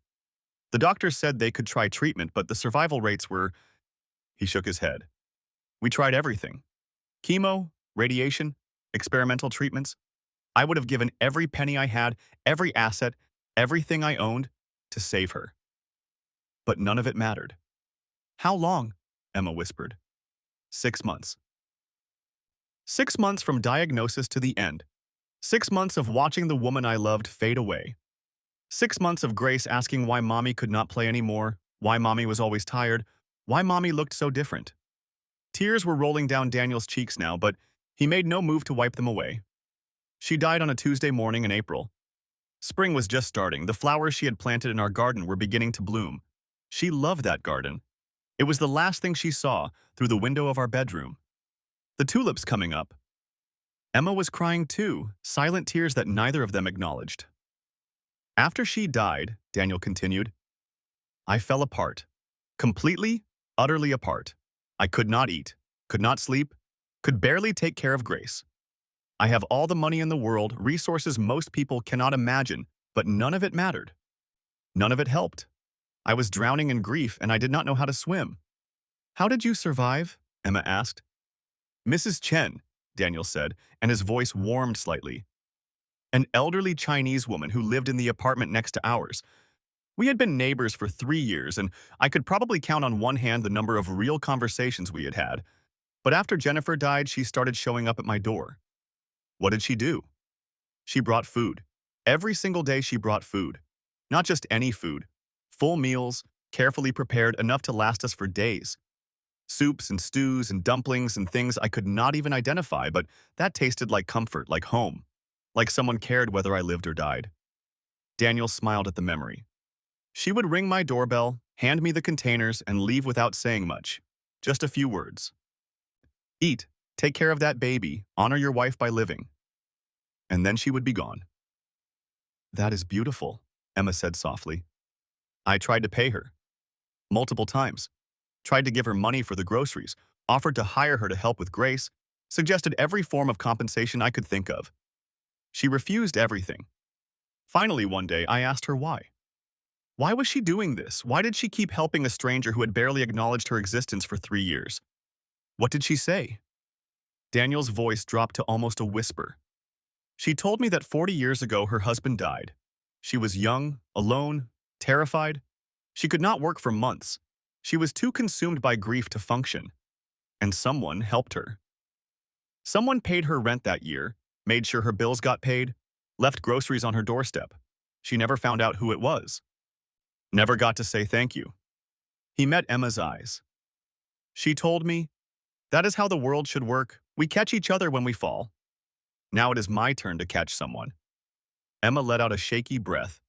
The doctors said they could try treatment, but the survival rates were... He shook his head. We tried everything. Chemo, radiation, experimental treatments. I would have given every penny I had, every asset, everything I owned, to save her. But none of it mattered. How long? Emma whispered. 6 months. 6 months from diagnosis to the end. 6 months of watching the woman I loved fade away. 6 months of Grace asking why Mommy could not play anymore, why Mommy was always tired, why Mommy looked so different. Tears were rolling down Daniel's cheeks now, but he made no move to wipe them away. She died on a Tuesday morning in April. Spring was just starting. The flowers she had planted in our garden were beginning to bloom. She loved that garden. It was the last thing she saw through the window of our bedroom. The tulips coming up. Emma was crying too, silent tears that neither of them acknowledged. After she died, Daniel continued, I fell apart. Completely, utterly apart. I could not eat, could not sleep, could barely take care of Grace. I have all the money in the world, resources most people cannot imagine, but none of it mattered. None of it helped. I was drowning in grief and I did not know how to swim. How did you survive? Emma asked. Mrs. Chen, Daniel said, and his voice warmed slightly. An elderly Chinese woman who lived in the apartment next to ours. We had been neighbors for 3 years, and I could probably count on one hand the number of real conversations we had had. But after Jennifer died, she started showing up at my door. What did she do? She brought food. Every single day she brought food. Not just any food. Full meals, carefully prepared, enough to last us for days. Soups and stews and dumplings and things I could not even identify, but that tasted like comfort, like home. Like someone cared whether I lived or died. Daniel smiled at the memory. She would ring my doorbell, hand me the containers, and leave without saying much. Just a few words. Eat, take care of that baby, honor your wife by living. And then she would be gone. That is beautiful, Emma said softly. I tried to pay her. Multiple times. Tried to give her money for the groceries, offered to hire her to help with Grace, suggested every form of compensation I could think of. She refused everything. Finally, one day, I asked her why. Why was she doing this? Why did she keep helping a stranger who had barely acknowledged her existence for 3 years? What did she say? Daniel's voice dropped to almost a whisper. She told me that 40 years ago her husband died. She was young, alone, terrified. She could not work for months. She was too consumed by grief to function. And someone helped her. Someone paid her rent that year, made sure her bills got paid, left groceries on her doorstep. She never found out who it was. Never got to say thank you. He met Emma's eyes. She told me, that is how the world should work. We catch each other when we fall. Now it is my turn to catch someone. Emma let out a shaky breath.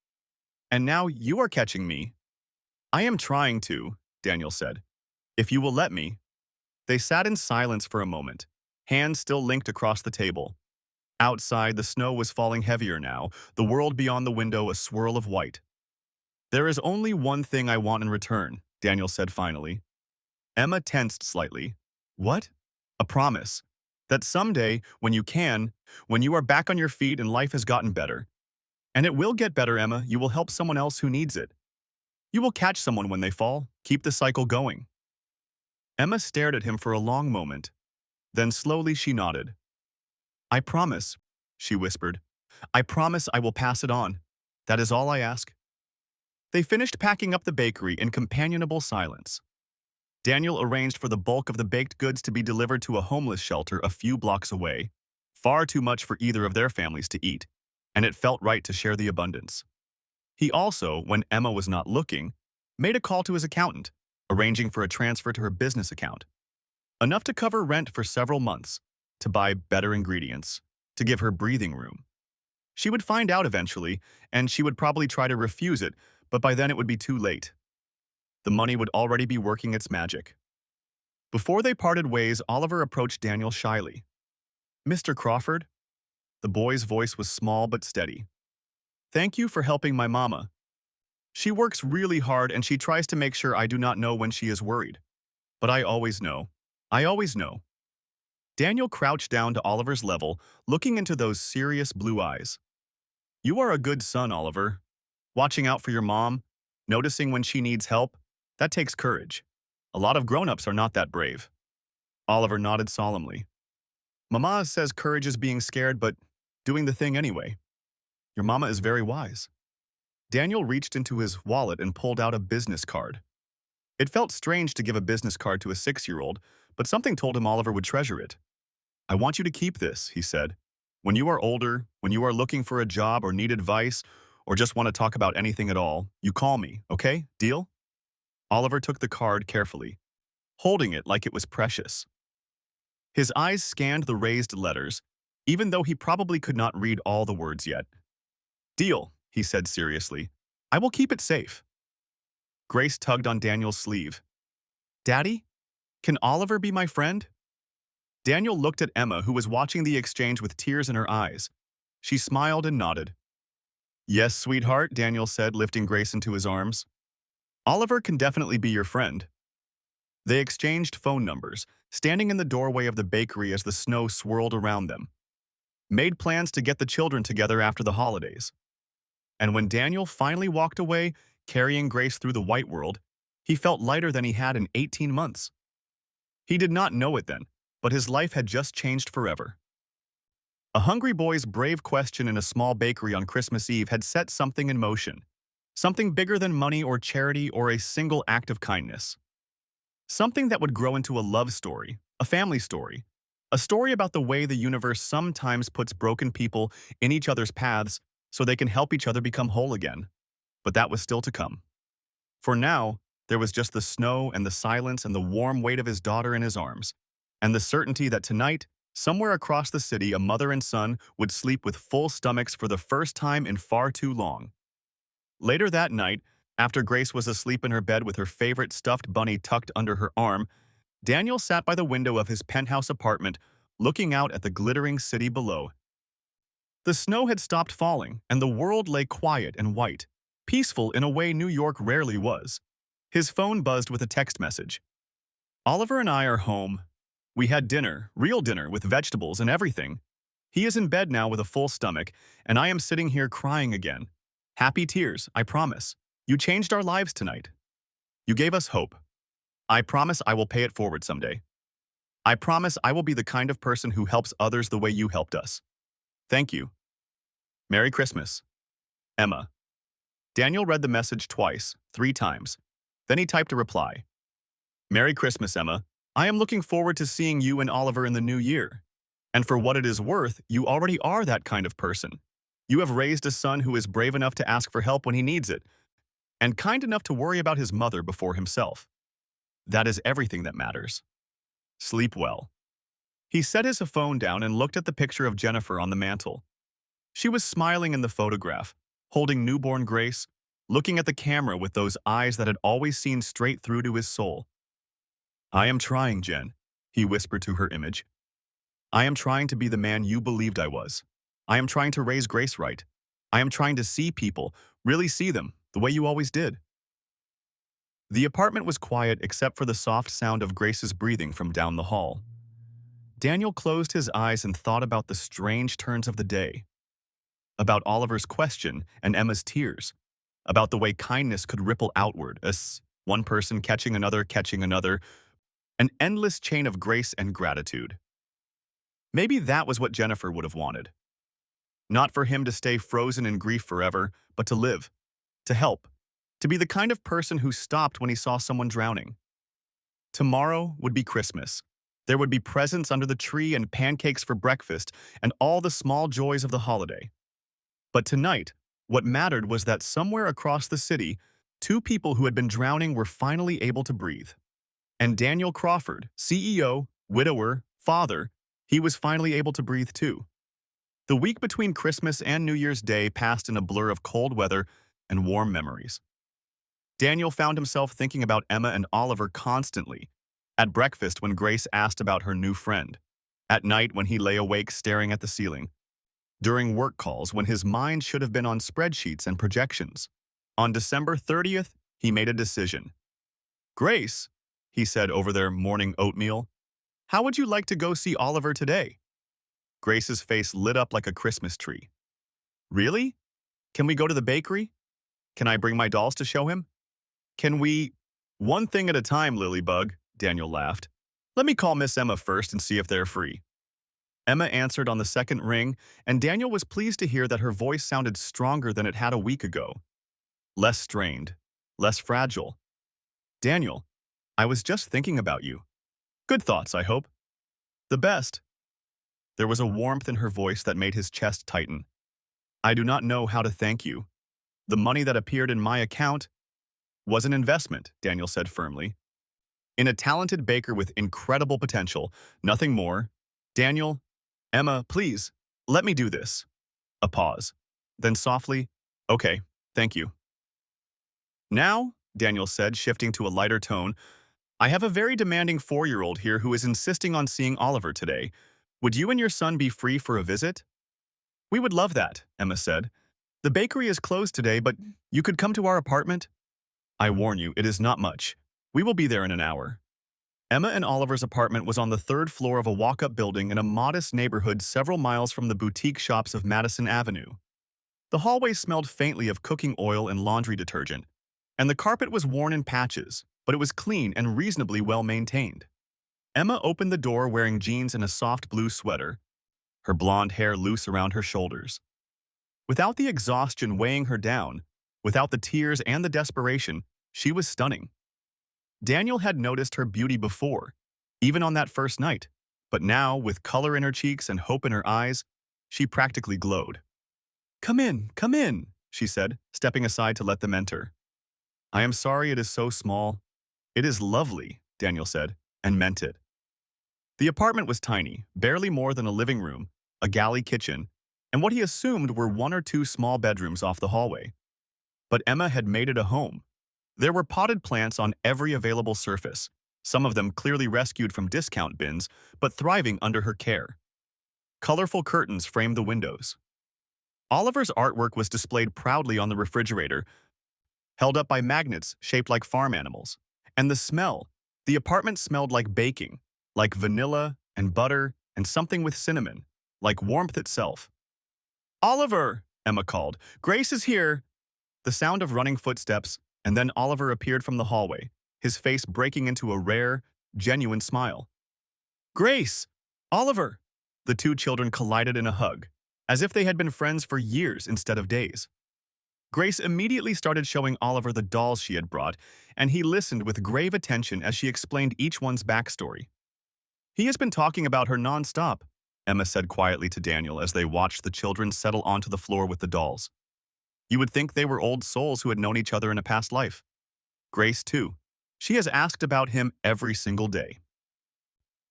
And now you are catching me. I am trying to, Daniel said. If you will let me. They sat in silence for a moment, hands still linked across the table. Outside, the snow was falling heavier now, the world beyond the window a swirl of white. There is only one thing I want in return, Daniel said finally. Emma tensed slightly. What? A promise. That someday, when you are back on your feet and life has gotten better. And it will get better, Emma, you will help someone else who needs it. You will catch someone when they fall, keep the cycle going. Emma stared at him for a long moment. Then slowly she nodded. I promise, she whispered. I promise I will pass it on. That is all I ask. They finished packing up the bakery in companionable silence. Daniel arranged for the bulk of the baked goods to be delivered to a homeless shelter a few blocks away, far too much for either of their families to eat, and it felt right to share the abundance. He also, when Emma was not looking, made a call to his accountant, arranging for a transfer to her business account. Enough to cover rent for several months, to buy better ingredients, to give her breathing room. She would find out eventually, and she would probably try to refuse it, but by then it would be too late. The money would already be working its magic. Before they parted ways, Oliver approached Daniel shyly. Mr. Crawford? The boy's voice was small but steady. Thank you for helping my mama. She works really hard and she tries to make sure I do not know when she is worried. But I always know. I always know. Daniel crouched down to Oliver's level, looking into those serious blue eyes. You are a good son, Oliver. Watching out for your mom, noticing when she needs help, that takes courage. A lot of grown-ups are not that brave. Oliver nodded solemnly. Mama says courage is being scared, but doing the thing anyway. Your mama is very wise. Daniel reached into his wallet and pulled out a business card. It felt strange to give a business card to a 6-year-old, but something told him Oliver would treasure it. I want you to keep this, he said. When you are older, when you are looking for a job or need advice, or just want to talk about anything at all, you call me, okay? Deal? Oliver took the card carefully, holding it like it was precious. His eyes scanned the raised letters, even though he probably could not read all the words yet. Deal, he said seriously. I will keep it safe. Grace tugged on Daniel's sleeve. Daddy, can Oliver be my friend? Daniel looked at Emma, who was watching the exchange with tears in her eyes. She smiled and nodded. Yes, sweetheart, Daniel said, lifting Grace into his arms. Oliver can definitely be your friend. They exchanged phone numbers, standing in the doorway of the bakery as the snow swirled around them. made plans to get the children together after the holidays. And when Daniel finally walked away, carrying Grace through the white world, he felt lighter than he had in 18 months. He did not know it then, but his life had just changed forever. A hungry boy's brave question in a small bakery on Christmas Eve had set something in motion. Something bigger than money or charity or a single act of kindness. Something that would grow into a love story, a family story, a story about the way the universe sometimes puts broken people in each other's paths so they can help each other become whole again. But that was still to come. For now, there was just the snow and the silence and the warm weight of his daughter in his arms, and the certainty that tonight, somewhere across the city, a mother and son would sleep with full stomachs for the first time in far too long. Later that night, after Grace was asleep in her bed with her favorite stuffed bunny tucked under her arm, Daniel sat by the window of his penthouse apartment, looking out at the glittering city below. The snow had stopped falling, and the world lay quiet and white, peaceful in a way New York rarely was. His phone buzzed with a text message. Oliver and I are home. We had dinner, real dinner, with vegetables and everything. He is in bed now with a full stomach, and I am sitting here crying again. Happy tears, I promise. You changed our lives tonight. You gave us hope. I promise I will pay it forward someday. I promise I will be the kind of person who helps others the way you helped us. Thank you. Merry Christmas. Emma. Daniel read the message twice, 3 times. Then he typed a reply. Merry Christmas, Emma. I am looking forward to seeing you and Oliver in the new year. And for what it is worth, you already are that kind of person. You have raised a son who is brave enough to ask for help when he needs it, and kind enough to worry about his mother before himself. That is everything that matters. Sleep well. He set his phone down and looked at the picture of Jennifer on the mantel. She was smiling in the photograph, holding newborn Grace, looking at the camera with those eyes that had always seen straight through to his soul. I am trying, Jen, he whispered to her image. I am trying to be the man you believed I was. I am trying to raise Grace right. I am trying to see people, really see them, the way you always did. The apartment was quiet except for the soft sound of Grace's breathing from down the hall. Daniel closed his eyes and thought about the strange turns of the day. About Oliver's question and Emma's tears. About the way kindness could ripple outward, as one person catching another, an endless chain of grace and gratitude. Maybe that was what Jennifer would have wanted. Not for him to stay frozen in grief forever, but to live, to help, to be the kind of person who stopped when he saw someone drowning. Tomorrow would be Christmas. There would be presents under the tree and pancakes for breakfast and all the small joys of the holiday. But tonight, what mattered was that somewhere across the city, 2 people who had been drowning were finally able to breathe. And Daniel Crawford, CEO, widower, father, he was finally able to breathe too. The week between Christmas and New Year's Day passed in a blur of cold weather and warm memories. Daniel found himself thinking about Emma and Oliver constantly. At breakfast when Grace asked about her new friend. At night when he lay awake staring at the ceiling. During work calls when his mind should have been on spreadsheets and projections. On December 30th, he made a decision. Grace, he said over their morning oatmeal, how would you like to go see Oliver today? Grace's face lit up like a Christmas tree. Really? Can we go to the bakery? Can I bring my dolls to show him? Can we… One thing at a time, Lilybug, Daniel laughed. Let me call Miss Emma first and see if they're free. Emma answered on the second ring, and Daniel was pleased to hear that her voice sounded stronger than it had a week ago. Less strained, less fragile. Daniel, I was just thinking about you. Good thoughts, I hope. The best. There was a warmth in her voice that made his chest tighten. I do not know how to thank you. The money that appeared in my account was an investment, Daniel said firmly. In a talented baker with incredible potential, nothing more. Daniel, Emma, please, let me do this. A pause. Then softly, okay, thank you. Now, Daniel said, shifting to a lighter tone, I have a very demanding 4-year-old here who is insisting on seeing Oliver today. Would you and your son be free for a visit? We would love that, Emma said. The bakery is closed today, but you could come to our apartment. I warn you, it is not much. We will be there in an hour. Emma and Oliver's apartment was on the third floor of a walk-up building in a modest neighborhood several miles from the boutique shops of Madison Avenue. The hallway smelled faintly of cooking oil and laundry detergent, and the carpet was worn in patches, but it was clean and reasonably well maintained. Emma opened the door wearing jeans and a soft blue sweater, her blonde hair loose around her shoulders. Without the exhaustion weighing her down, without the tears and the desperation, she was stunning. Daniel had noticed her beauty before, even on that first night, but now, with color in her cheeks and hope in her eyes, she practically glowed. Come in," she said, stepping aside to let them enter. "I am sorry it is so small." "It is lovely," Daniel said, and meant it. The apartment was tiny, barely more than a living room, a galley kitchen, and what he assumed were one or two small bedrooms off the hallway. But Emma had made it a home. There were potted plants on every available surface, some of them clearly rescued from discount bins, but thriving under her care. Colorful curtains framed the windows. Oliver's artwork was displayed proudly on the refrigerator, held up by magnets shaped like farm animals. And the apartment smelled like baking, like vanilla and butter and something with cinnamon, like warmth itself. "Oliver!" Emma called. "Grace is here!" The sound of running footsteps, and then Oliver appeared from the hallway, his face breaking into a rare, genuine smile. "Grace! Oliver!" The two children collided in a hug, as if they had been friends for years instead of days. Grace immediately started showing Oliver the dolls she had brought, and he listened with grave attention as she explained each one's backstory. "He has been talking about her nonstop," Emma said quietly to Daniel as they watched the children settle onto the floor with the dolls. You would think they were old souls who had known each other in a past life. Grace, too. She has asked about him every single day.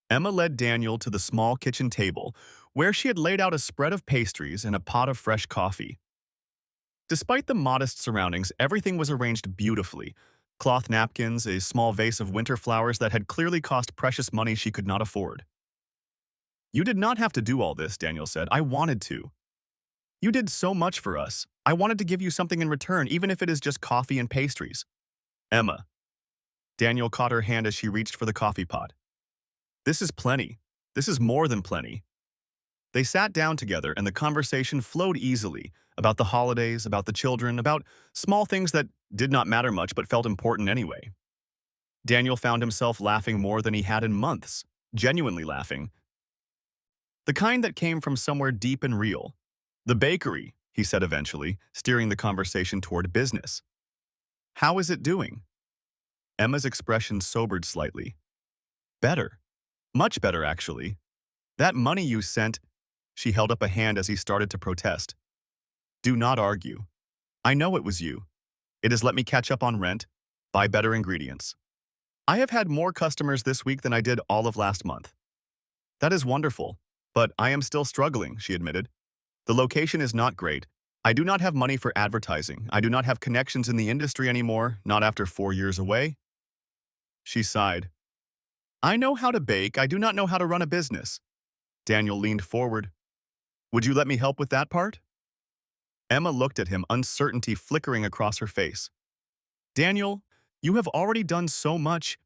Emma led Daniel to the small kitchen table, where she had laid out a spread of pastries and a pot of fresh coffee. Despite the modest surroundings, everything was arranged beautifully. Cloth napkins, a small vase of winter flowers that had clearly cost precious money she could not afford. "You did not have to do all this," Daniel said. "I wanted to. You did so much for us. I wanted to give you something in return, even if it is just coffee and pastries." "Emma." Daniel caught her hand as she reached for the coffee pot. "This is plenty. This is more than plenty." They sat down together and the conversation flowed easily about the holidays, about the children, about small things that did not matter much but felt important anyway. Daniel found himself laughing more than he had in months, genuinely laughing. The kind that came from somewhere deep and real. "The bakery," he said eventually, steering the conversation toward business. "How is it doing?" Emma's expression sobered slightly. "Better. Much better, actually. That money you sent—" She held up a hand as he started to protest. "Do not argue. I know it was you. It has let me catch up on rent, buy better ingredients. I have had more customers this week than I did all of last month." "That is wonderful, but I am still struggling," she admitted. "The location is not great. I do not have money for advertising. I do not have connections in the industry anymore, not after 4 years away." She sighed. "I know how to bake. I do not know how to run a business." Daniel leaned forward. "Would you let me help with that part?" Emma looked at him, uncertainty flickering across her face. "Daniel, you have already done so much."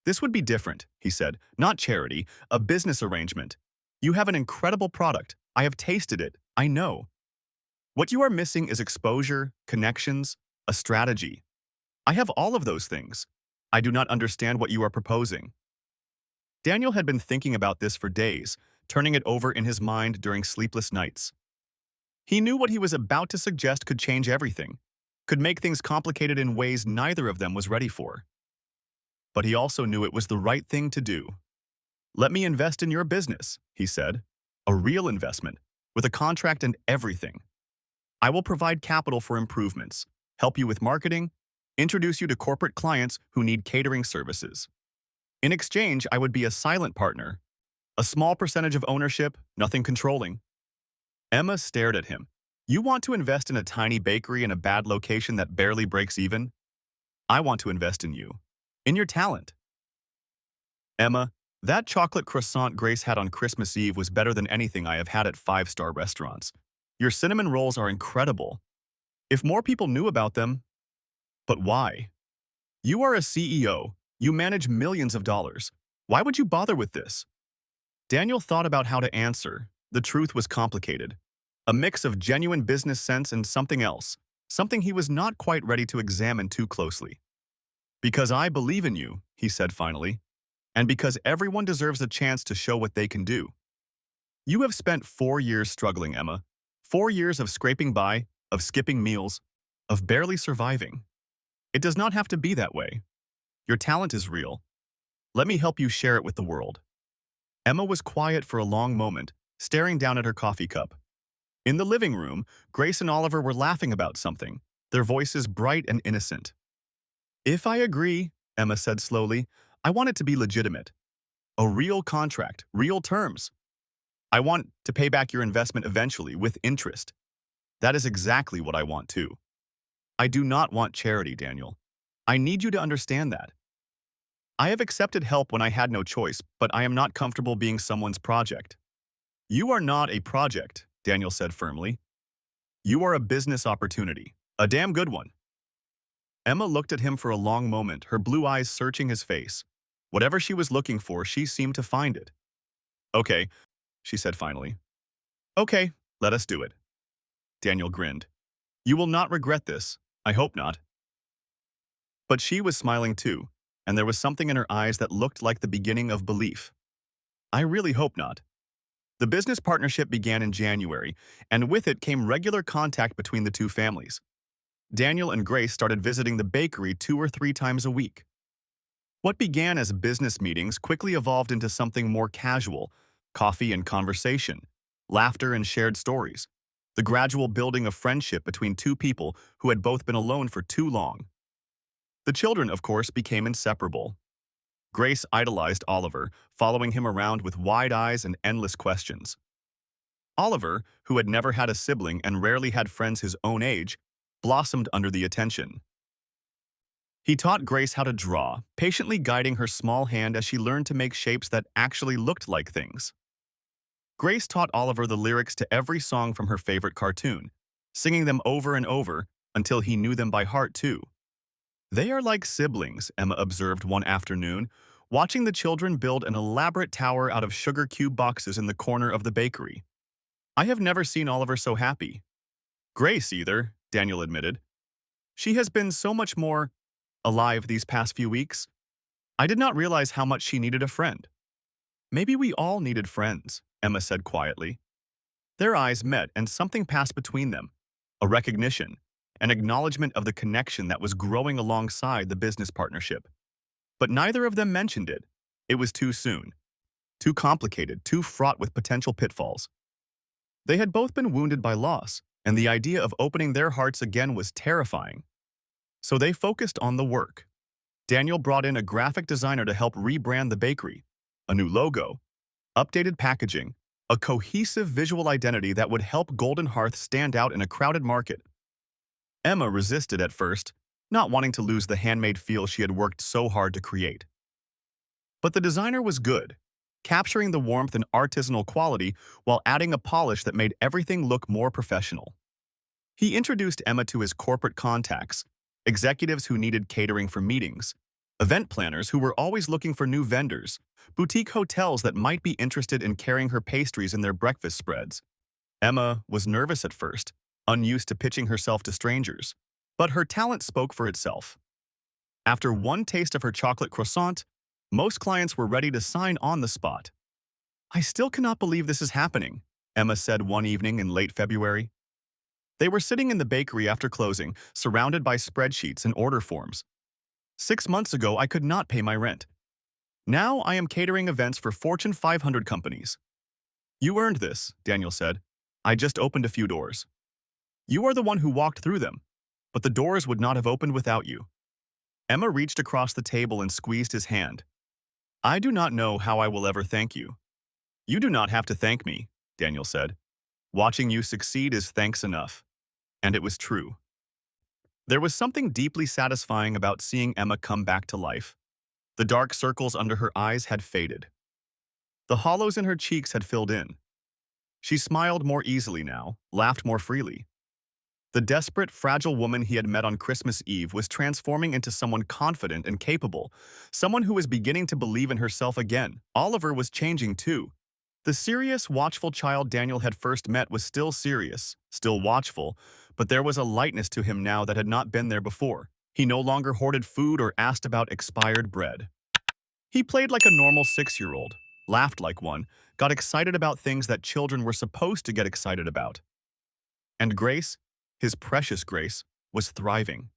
"This would be different," he said. "Not charity, a business arrangement. You have an incredible product. I have tasted it. I know. What you are missing is exposure, connections, a strategy. I have all of those things. I do not understand what you are proposing." Daniel had been thinking about this for days, turning it over in his mind during sleepless nights. He knew what he was about to suggest could change everything, could make things complicated in ways neither of them was ready for. But he also knew it was the right thing to do. "Let me invest in your business," he said. "A real investment, with a contract and everything. I will provide capital for improvements, help you with marketing, introduce you to corporate clients who need catering services. In exchange, I would be a silent partner, a small percentage of ownership, nothing controlling." Emma stared at him. "You want to invest in a tiny bakery in a bad location that barely breaks even? I want to invest in you, in your talent." "Emma, that chocolate croissant Grace had on Christmas Eve was better than anything I have had at 5-star restaurants. Your cinnamon rolls are incredible. If more people knew about them—" "But why? You are a CEO. You manage millions of dollars. Why would you bother with this? Daniel thought about how to answer. The truth was complicated. A mix of genuine business sense and something else, something he was not quite ready to examine too closely. Because I believe in you, he said finally, and because everyone deserves a chance to show what they can do. You have spent 4 years struggling, Emma. 4 years of scraping by, of skipping meals, of barely surviving. It does not have to be that way. Your talent is real. Let me help you share it with the world. Emma was quiet for a long moment, staring down at her coffee cup. In the living room, Grace and Oliver were laughing about something, their voices bright and innocent. If I agree, Emma said slowly, I want it to be legitimate. A real contract, real terms. I want to pay back your investment eventually with interest. That is exactly what I want too. I do not want charity, Daniel. I need you to understand that. I have accepted help when I had no choice, but I am not comfortable being someone's project. You are not a project, Daniel said firmly. You are a business opportunity, a damn good one. Emma looked at him for a long moment, her blue eyes searching his face. Whatever she was looking for, she seemed to find it. Okay, she said finally. Okay, let us do it. Daniel grinned. You will not regret this. I hope not. But she was smiling too, and there was something in her eyes that looked like the beginning of belief. I really hope not. The business partnership began in January, and with it came regular contact between the two families. Daniel and Grace started visiting the bakery 2 or 3 times a week. What began as business meetings quickly evolved into something more casual, coffee and conversation, laughter and shared stories, the gradual building of friendship between two people who had both been alone for too long. The children, of course, became inseparable. Grace idolized Oliver, following him around with wide eyes and endless questions. Oliver, who had never had a sibling and rarely had friends his own age, blossomed under the attention. He taught Grace how to draw, patiently guiding her small hand as she learned to make shapes that actually looked like things. Grace taught Oliver the lyrics to every song from her favorite cartoon, singing them over and over until he knew them by heart too. They are like siblings, Emma observed one afternoon, watching the children build an elaborate tower out of sugar cube boxes in the corner of the bakery. I have never seen Oliver so happy. Grace either, Daniel admitted. She has been so much more alive these past few weeks. I did not realize how much she needed a friend. Maybe we all needed friends, Emma said quietly. Their eyes met and something passed between them, a recognition, an acknowledgement of the connection that was growing alongside the business partnership. But neither of them mentioned it. It was too soon, too complicated, too fraught with potential pitfalls. They had both been wounded by loss, and the idea of opening their hearts again was terrifying. So they focused on the work. Daniel brought in a graphic designer to help rebrand the bakery, a new logo, updated packaging, a cohesive visual identity that would help Golden Hearth stand out in a crowded market. Emma resisted at first, not wanting to lose the handmade feel she had worked so hard to create. But the designer was good, capturing the warmth and artisanal quality while adding a polish that made everything look more professional. He introduced Emma to his corporate contacts, executives who needed catering for meetings, event planners who were always looking for new vendors, boutique hotels that might be interested in carrying her pastries in their breakfast spreads. Emma was nervous at first, unused to pitching herself to strangers, but her talent spoke for itself. After one taste of her chocolate croissant, most clients were ready to sign on the spot. I still cannot believe this is happening, Emma said one evening in late February. They were sitting in the bakery after closing, surrounded by spreadsheets and order forms. 6 months ago, I could not pay my rent. Now I am catering events for Fortune 500 companies. You earned this, Daniel said. I just opened a few doors. You are the one who walked through them, but the doors would not have opened without you. Emma reached across the table and squeezed his hand. I do not know how I will ever thank you. You do not have to thank me, Daniel said. Watching you succeed is thanks enough. And it was true. There was something deeply satisfying about seeing Emma come back to life. The dark circles under her eyes had faded. The hollows in her cheeks had filled in. She smiled more easily now, laughed more freely. The desperate, fragile woman he had met on Christmas Eve was transforming into someone confident and capable, someone who was beginning to believe in herself again. Oliver was changing too. The serious, watchful child Daniel had first met was still serious, still watchful, but there was a lightness to him now that had not been there before. He no longer hoarded food or asked about expired bread. He played like a normal 6-year-old, laughed like one, got excited about things that children were supposed to get excited about. And Grace, his precious Grace, was thriving.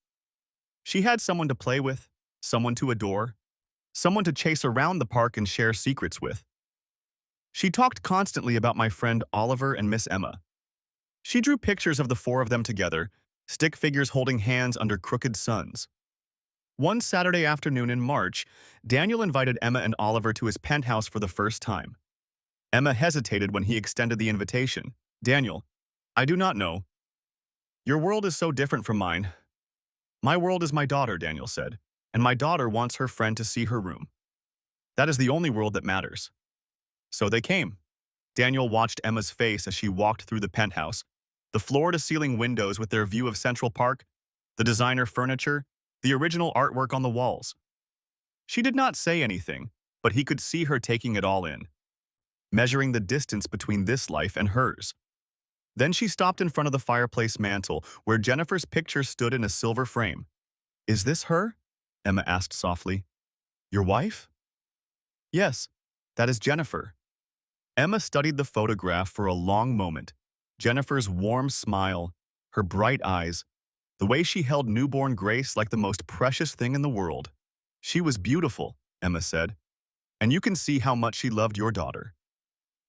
She had someone to play with, someone to adore, someone to chase around the park and share secrets with. She talked constantly about my friend Oliver and Miss Emma. She drew pictures of the four of them together, stick figures holding hands under crooked suns. One Saturday afternoon in March, Daniel invited Emma and Oliver to his penthouse for the first time. Emma hesitated when he extended the invitation. "Daniel, I do not know. Your world is so different from mine." "My world is my daughter," Daniel said, "and my daughter wants her friend to see her room. That is the only world that matters." So they came. Daniel watched Emma's face as she walked through the penthouse, the floor-to-ceiling windows with their view of Central Park, the designer furniture, the original artwork on the walls. She did not say anything, but he could see her taking it all in, measuring the distance between this life and hers. Then she stopped in front of the fireplace mantel, where Jennifer's picture stood in a silver frame. "Is this her?" Emma asked softly. "Your wife?" "Yes, that is Jennifer." Emma studied the photograph for a long moment. Jennifer's warm smile, her bright eyes, the way she held newborn Grace like the most precious thing in the world. "She was beautiful," Emma said, "and you can see how much she loved your daughter."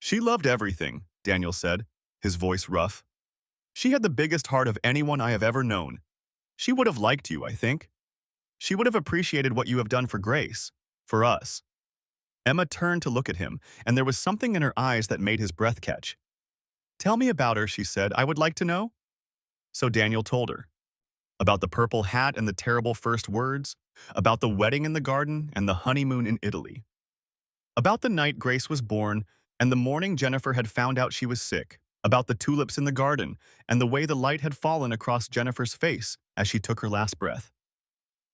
"She loved everything," Daniel said, his voice rough. "She had the biggest heart of anyone I have ever known. She would have liked you, I think. She would have appreciated what you have done for Grace, for us." Emma turned to look at him, and there was something in her eyes that made his breath catch. "Tell me about her," she said. "I would like to know." So Daniel told her. About the purple hat and the terrible first words, about the wedding in the garden and the honeymoon in Italy. About the night Grace was born and the morning Jennifer had found out she was sick, about the tulips in the garden and the way the light had fallen across Jennifer's face as she took her last breath.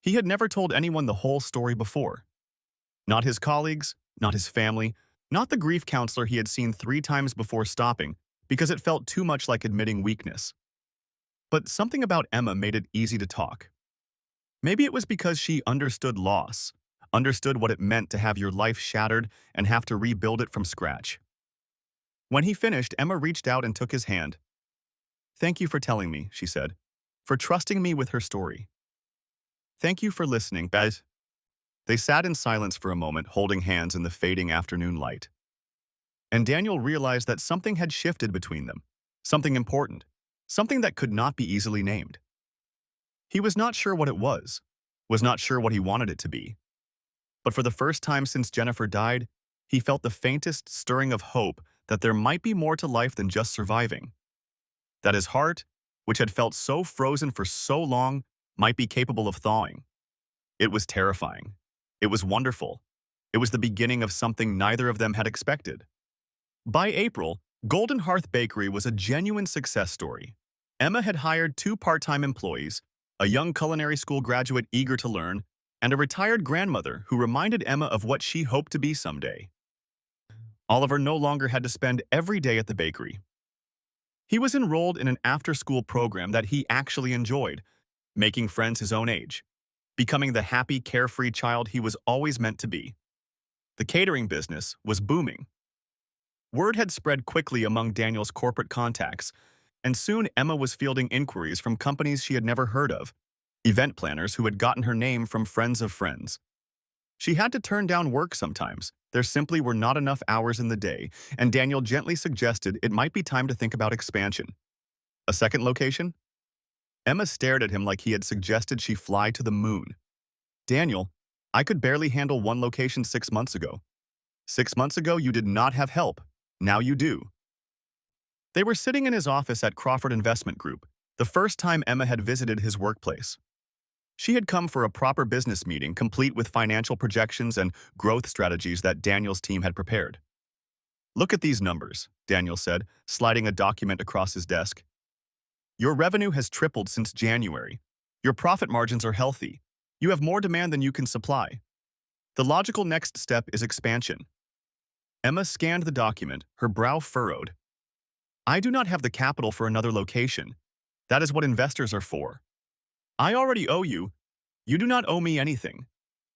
He had never told anyone the whole story before. Not his colleagues, not his family, not the grief counselor he had seen 3 times before stopping, because it felt too much like admitting weakness. But something about Emma made it easy to talk. Maybe it was because she understood loss, understood what it meant to have your life shattered and have to rebuild it from scratch. When he finished, Emma reached out and took his hand. "Thank you for telling me," she said, "for trusting me with her story. Thank you for listening, guys." They sat in silence for a moment, holding hands in the fading afternoon light. And Daniel realized that something had shifted between them, something important, something that could not be easily named. He was not sure what it was not sure what he wanted it to be. But for the first time since Jennifer died, he felt the faintest stirring of hope that there might be more to life than just surviving. That his heart, which had felt so frozen for so long, might be capable of thawing. It was terrifying. It was wonderful. It was the beginning of something neither of them had expected. By April, Golden Hearth Bakery was a genuine success story. Emma had hired 2 part-time employees, a young culinary school graduate eager to learn, and a retired grandmother who reminded Emma of what she hoped to be someday. Oliver no longer had to spend every day at the bakery. He was enrolled in an after-school program that he actually enjoyed, making friends his own age, becoming the happy, carefree child he was always meant to be. The catering business was booming. Word had spread quickly among Daniel's corporate contacts, and soon Emma was fielding inquiries from companies she had never heard of, event planners who had gotten her name from friends of friends. She had to turn down work sometimes. There simply were not enough hours in the day, and Daniel gently suggested it might be time to think about expansion. A second location? Emma stared at him like he had suggested she fly to the moon. "Daniel, I could barely handle 1 location 6 months ago. 6 months ago, you did not have help. Now you do." They were sitting in his office at Crawford Investment Group, the first time Emma had visited his workplace. She had come for a proper business meeting, complete with financial projections and growth strategies that Daniel's team had prepared. "Look at these numbers," Daniel said, sliding a document across his desk. Your revenue has tripled since January. Your profit margins are healthy. You have more demand than you can supply. The logical next step is expansion. Emma scanned the document, her brow furrowed. I do not have the capital for another location. That is what investors are for. I already owe you. You do not owe me anything.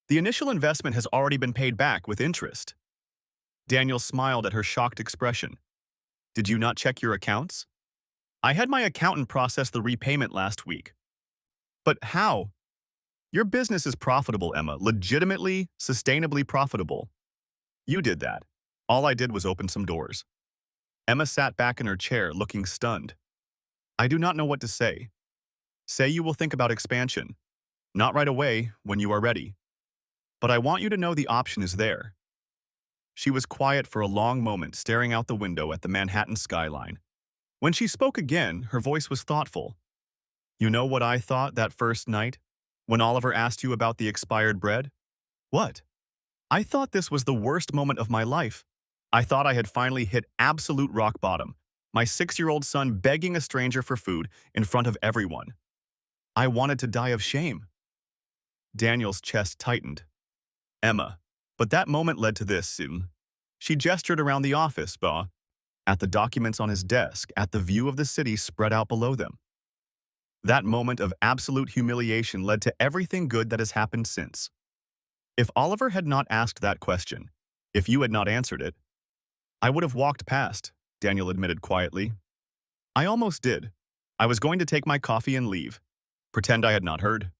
The initial investment has already been paid back with interest. Daniel smiled at her shocked expression. Did you not check your accounts? I had my accountant process the repayment last week. But how? Your business is profitable, Emma, legitimately, sustainably profitable. You did that. All I did was open some doors. Emma sat back in her chair, looking stunned. I do not know what to say. Say you will think about expansion. Not right away, when you are ready. But I want you to know the option is there. She was quiet for a long moment, staring out the window at the Manhattan skyline. When she spoke again, her voice was thoughtful. You know what I thought that first night, when Oliver asked you about the expired bread? What? I thought this was the worst moment of my life. I thought I had finally hit absolute rock bottom, my 6-year-old son begging a stranger for food in front of everyone. I wanted to die of shame. Daniel's chest tightened. Emma, but that moment led to this. She gestured around the office, at the documents on his desk, at the view of the city spread out below them. That moment of absolute humiliation led to everything good that has happened since. If Oliver had not asked that question, if you had not answered it, I would have walked past, Daniel admitted quietly. I almost did. I was going to take my coffee and leave. Pretend I had not heard.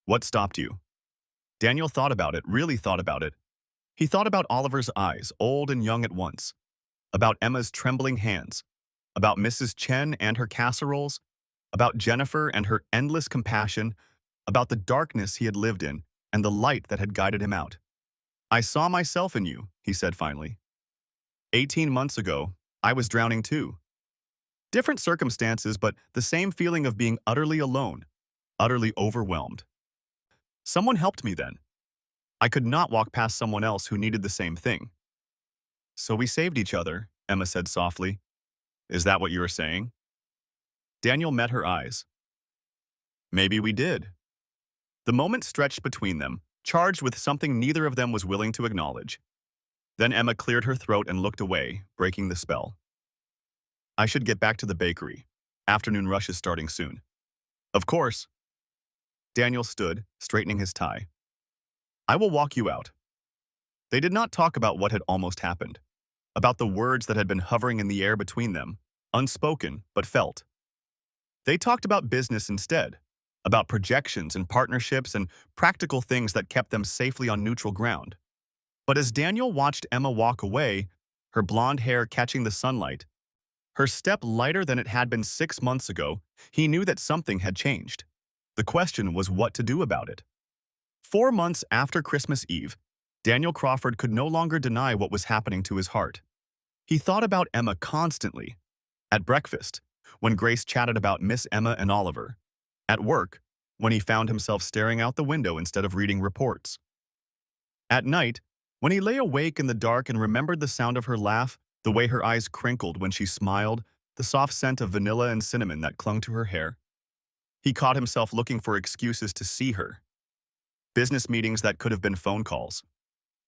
What stopped you? Daniel thought about it, really thought about it. He thought about Oliver's eyes, old and young at once, about Emma's trembling hands, about Mrs. Chen and her casseroles, about Jennifer and her endless compassion, about the darkness he had lived in and the light that had guided him out. I saw myself in you, he said finally. 18 months ago, I was drowning too. Different circumstances, but the same feeling of being utterly alone, utterly overwhelmed. Someone helped me then. I could not walk past someone else who needed the same thing. So we saved each other, Emma said softly. Is that what you are saying? Daniel met her eyes. Maybe we did. The moment stretched between them, charged with something neither of them was willing to acknowledge. Then Emma cleared her throat and looked away, breaking the spell. I should get back to the bakery. Afternoon rush is starting soon. Of course. Daniel stood, straightening his tie. I will walk you out. They did not talk about what had almost happened, about the words that had been hovering in the air between them, unspoken but felt. They talked about business instead, about projections and partnerships and practical things that kept them safely on neutral ground. But as Daniel watched Emma walk away, her blonde hair catching the sunlight, her step lighter than it had been 6 months ago, he knew that something had changed. The question was what to do about it. 4 months after Christmas Eve, Daniel Crawford could no longer deny what was happening to his heart. He thought about Emma constantly. At breakfast, when Grace chatted about Miss Emma and Oliver. At work, when he found himself staring out the window instead of reading reports. At night, when he lay awake in the dark and remembered the sound of her laugh, the way her eyes crinkled when she smiled, the soft scent of vanilla and cinnamon that clung to her hair. He caught himself looking for excuses to see her. Business meetings that could have been phone calls.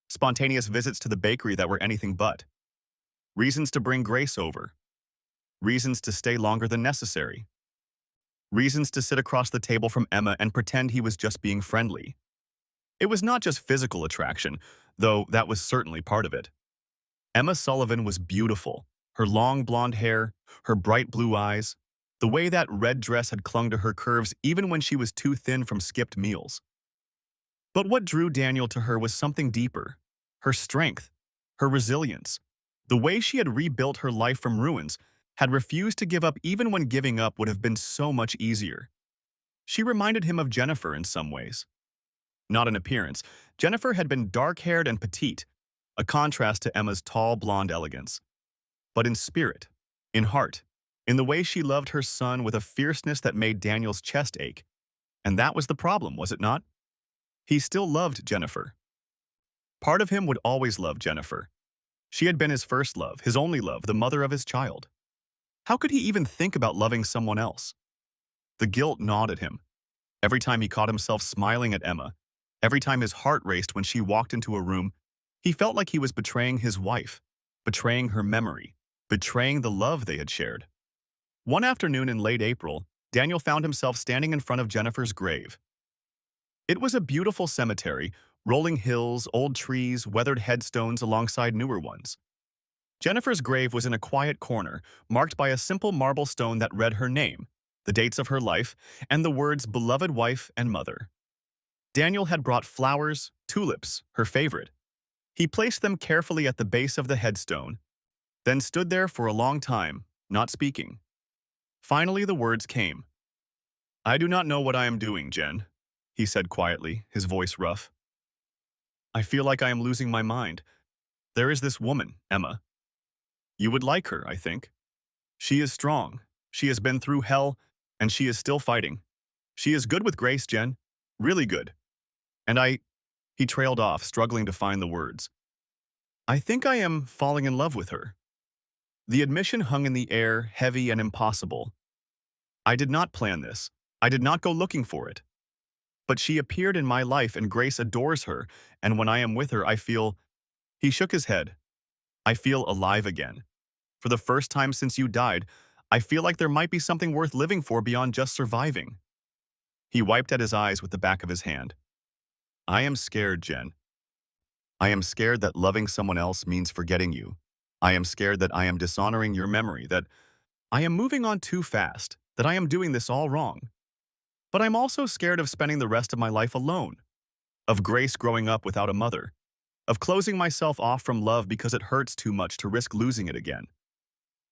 Spontaneous visits to the bakery that were anything but. Reasons to bring Grace over. Reasons to stay longer than necessary. Reasons to sit across the table from Emma and pretend he was just being friendly. It was not just physical attraction, though that was certainly part of it. Emma Sullivan was beautiful, her long blonde hair, her bright blue eyes, the way that red dress had clung to her curves even when she was too thin from skipped meals. But what drew Daniel to her was something deeper, her strength, her resilience, the way she had rebuilt her life from ruins, had refused to give up even when giving up would have been so much easier. She reminded him of Jennifer in some ways. Not in appearance, Jennifer had been dark-haired and petite, a contrast to Emma's tall blonde elegance. But in spirit, in heart, in the way she loved her son with a fierceness that made Daniel's chest ache. And that was the problem, was it not? He still loved Jennifer. Part of him would always love Jennifer. She had been his first love, his only love, the mother of his child. How could he even think about loving someone else? The guilt gnawed at him. Every time he caught himself smiling at Emma, every time his heart raced when she walked into a room, he felt like he was betraying his wife, betraying her memory, betraying the love they had shared. One afternoon in late April, Daniel found himself standing in front of Jennifer's grave. It was a beautiful cemetery, rolling hills, old trees, weathered headstones alongside newer ones. Jennifer's grave was in a quiet corner, marked by a simple marble stone that read her name, the dates of her life, and the words beloved wife and mother. Daniel had brought flowers, tulips, her favorite. He placed them carefully at the base of the headstone, then stood there for a long time, not speaking. Finally, the words came. "I do not know what I am doing, Jen," he said quietly, his voice rough. "I feel like I am losing my mind. There is this woman, Emma. You would like her, I think. She is strong. She has been through hell, and she is still fighting. She is good with grace, Jen. Really good. And He trailed off, struggling to find the words. "I think I am falling in love with her." The admission hung in the air, heavy and impossible. I did not plan this. I did not go looking for it. But she appeared in my life and Grace adores her, and when I am with her I feel— He shook his head. "I feel alive again. For the first time since you died, I feel like there might be something worth living for beyond just surviving." He wiped at his eyes with the back of his hand. "I am scared, Jen. I am scared that loving someone else means forgetting you. I am scared that I am dishonoring your memory, that I am moving on too fast, that I am doing this all wrong. But I'm also scared of spending the rest of my life alone, of Grace growing up without a mother, of closing myself off from love because it hurts too much to risk losing it again."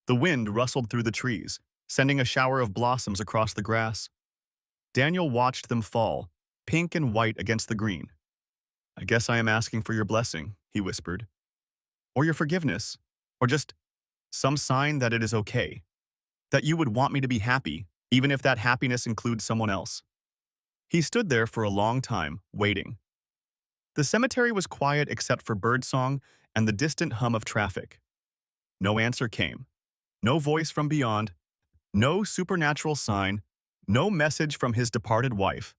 The wind rustled through the trees, sending a shower of blossoms across the grass. Daniel watched them fall, pink and white against the green. "I guess I am asking for your blessing," he whispered. "Or your forgiveness, or just some sign that it is okay, that you would want me to be happy, even if that happiness includes someone else." He stood there for a long time, waiting. The cemetery was quiet except for birdsong and the distant hum of traffic. No answer came. No voice from beyond. No supernatural sign. No message from his departed wife.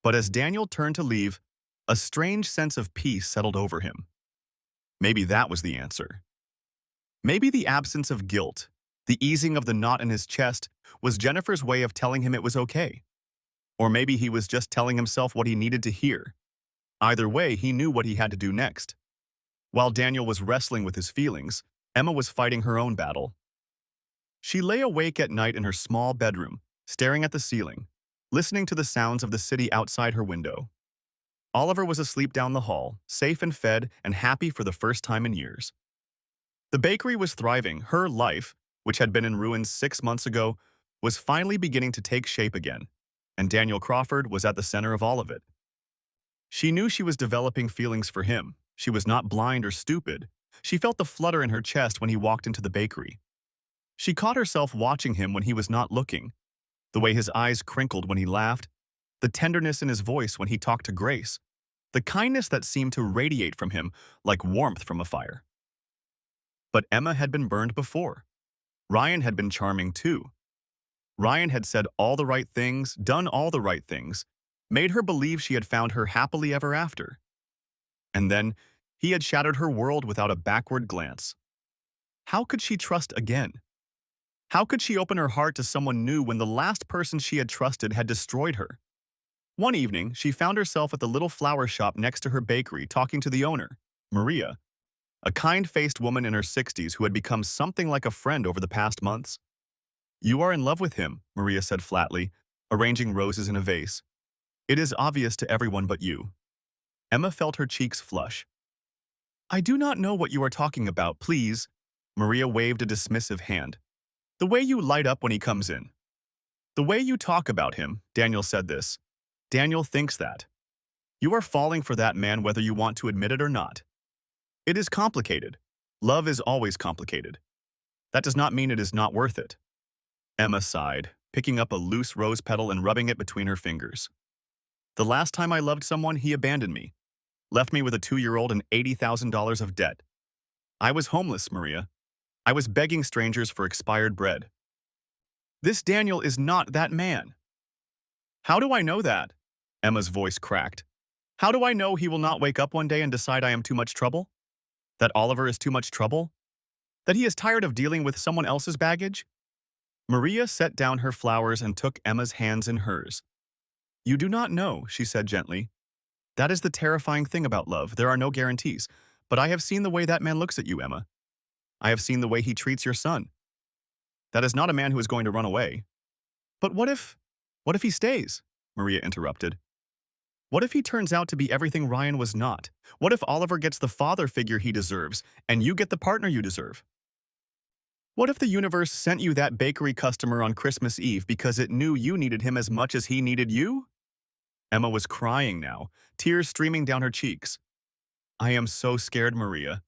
But as Daniel turned to leave, a strange sense of peace settled over him. Maybe that was the answer. Maybe the absence of guilt, the easing of the knot in his chest, was Jennifer's way of telling him it was okay. Or maybe he was just telling himself what he needed to hear. Either way, he knew what he had to do next. While Daniel was wrestling with his feelings, Emma was fighting her own battle. She lay awake at night in her small bedroom, staring at the ceiling, listening to the sounds of the city outside her window. Oliver was asleep down the hall, safe and fed and happy for the first time in years. The bakery was thriving. Her life, which had been in ruins 6 months ago, was finally beginning to take shape again, and Daniel Crawford was at the center of all of it. She knew she was developing feelings for him. She was not blind or stupid. She felt the flutter in her chest when he walked into the bakery. She caught herself watching him when he was not looking, the way his eyes crinkled when he laughed, the tenderness in his voice when he talked to Grace, the kindness that seemed to radiate from him like warmth from a fire. But Emma had been burned before. Ryan had been charming too. Ryan had said all the right things, done all the right things, made her believe she had found her happily ever after. And then he had shattered her world without a backward glance. How could she trust again? How could she open her heart to someone new when the last person she had trusted had destroyed her? One evening, she found herself at the little flower shop next to her bakery talking to the owner, Maria, a kind-faced woman in her 60s who had become something like a friend over the past months. "You are in love with him," Maria said flatly, arranging roses in a vase. "It is obvious to everyone but you." Emma felt her cheeks flush. "I do not know what you are talking about, please." Maria waved a dismissive hand. "The way you light up when he comes in. The way you talk about him," Daniel said this. "Daniel thinks that. You are falling for that man whether you want to admit it or not. It is complicated. Love is always complicated. That does not mean it is not worth it." Emma sighed, picking up a loose rose petal and rubbing it between her fingers. "The last time I loved someone, he abandoned me. Left me with a 2-year-old and $80,000 of debt. I was homeless, Maria. I was begging strangers for expired bread. This Daniel is not that man. How do I know that? Emma's voice cracked. How do I know he will not wake up one day and decide I am too much trouble? That Oliver is too much trouble? That he is tired of dealing with someone else's baggage? Maria set down her flowers and took Emma's hands in hers. You do not know, she said gently. That is the terrifying thing about love. There are no guarantees. But I have seen the way that man looks at you, Emma. I have seen the way he treats your son. That is not a man who is going to run away. But what if he stays? Maria interrupted. What if he turns out to be everything Ryan was not? What if Oliver gets the father figure he deserves, and you get the partner you deserve? What if the universe sent you that bakery customer on Christmas Eve because it knew you needed him as much as he needed you? Emma was crying now, tears streaming down her cheeks. I am so scared, Maria.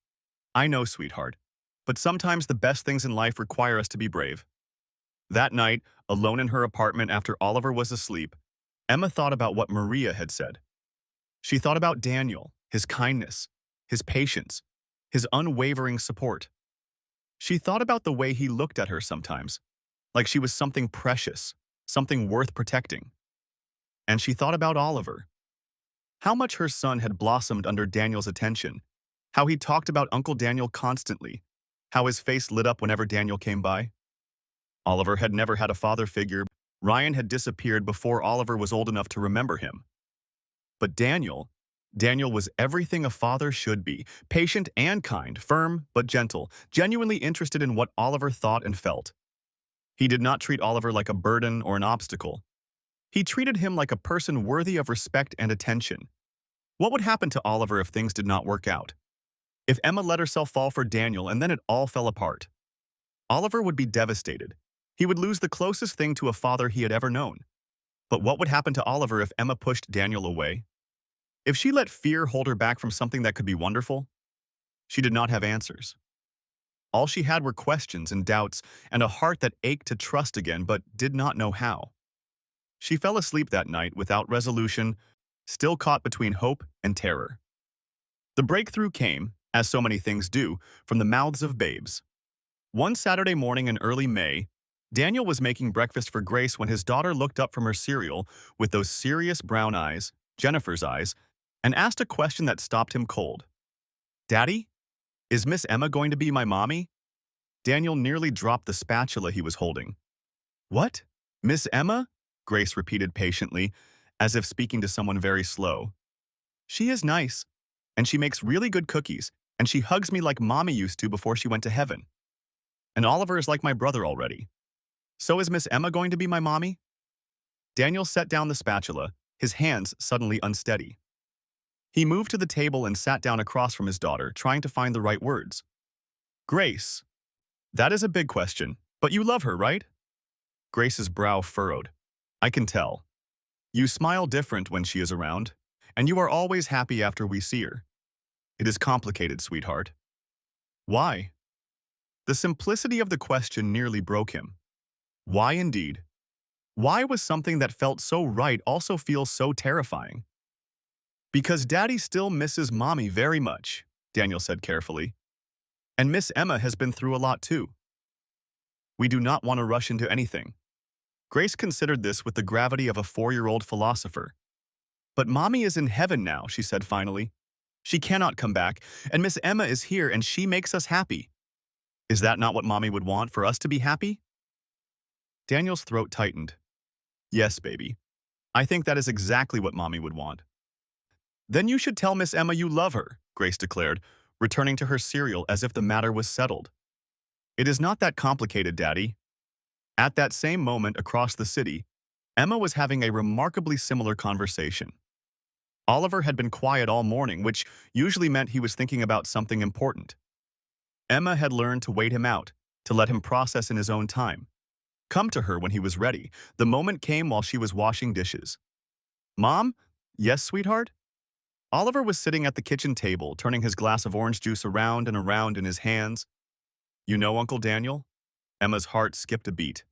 I know, sweetheart. But sometimes the best things in life require us to be brave. That night, alone in her apartment after Oliver was asleep, Emma thought about what Maria had said. She thought about Daniel, his kindness, his patience, his unwavering support. She thought about the way he looked at her sometimes, like she was something precious, something worth protecting. And she thought about Oliver. How much her son had blossomed under Daniel's attention, how he talked about Uncle Daniel constantly, how his face lit up whenever Daniel came by. Oliver had never had a father figure. Ryan had disappeared before Oliver was old enough to remember him. But Daniel was everything a father should be, patient and kind, firm but gentle, genuinely interested in what Oliver thought and felt. He did not treat Oliver like a burden or an obstacle. He treated him like a person worthy of respect and attention. What would happen to Oliver if things did not work out? If Emma let herself fall for Daniel and then it all fell apart? Oliver would be devastated. He would lose the closest thing to a father he had ever known. But what would happen to Oliver if Emma pushed Daniel away? If she let fear hold her back from something that could be wonderful? She did not have answers. All she had were questions and doubts and a heart that ached to trust again but did not know how. She fell asleep that night without resolution, still caught between hope and terror. The breakthrough came, as so many things do, from the mouths of babes. One Saturday morning in early May, Daniel was making breakfast for Grace when his daughter looked up from her cereal with those serious brown eyes, Jennifer's eyes, and asked a question that stopped him cold. Daddy, is Miss Emma going to be my mommy? Daniel nearly dropped the spatula he was holding. What? Miss Emma? Grace repeated patiently, as if speaking to someone very slow. She is nice, and she makes really good cookies, and she hugs me like Mommy used to before she went to heaven. And Oliver is like my brother already. So is Miss Emma going to be my mommy? Daniel set down the spatula, his hands suddenly unsteady. He moved to the table and sat down across from his daughter, trying to find the right words. Grace, that is a big question, but you love her, right? Grace's brow furrowed. I can tell. You smile different when she is around, and you are always happy after we see her. It is complicated, sweetheart. Why? The simplicity of the question nearly broke him. Why indeed? Why was something that felt so right also feel so terrifying? Because Daddy still misses Mommy very much, Daniel said carefully. And Miss Emma has been through a lot too. We do not want to rush into anything. Grace considered this with the gravity of a 4-year-old philosopher. But Mommy is in heaven now, she said finally. She cannot come back, and Miss Emma is here and she makes us happy. Is that not what Mommy would want, for us to be happy? Daniel's throat tightened. Yes, baby. I think that is exactly what Mommy would want. Then you should tell Miss Emma you love her, Grace declared, returning to her cereal as if the matter was settled. It is not that complicated, Daddy. At that same moment across the city, Emma was having a remarkably similar conversation. Oliver had been quiet all morning, which usually meant he was thinking about something important. Emma had learned to wait him out, to let him process in his own time. Come to her when he was ready. The moment came while she was washing dishes. Mom? Yes, sweetheart? Oliver was sitting at the kitchen table, turning his glass of orange juice around and around in his hands. You know Uncle Daniel? Emma's heart skipped a beat.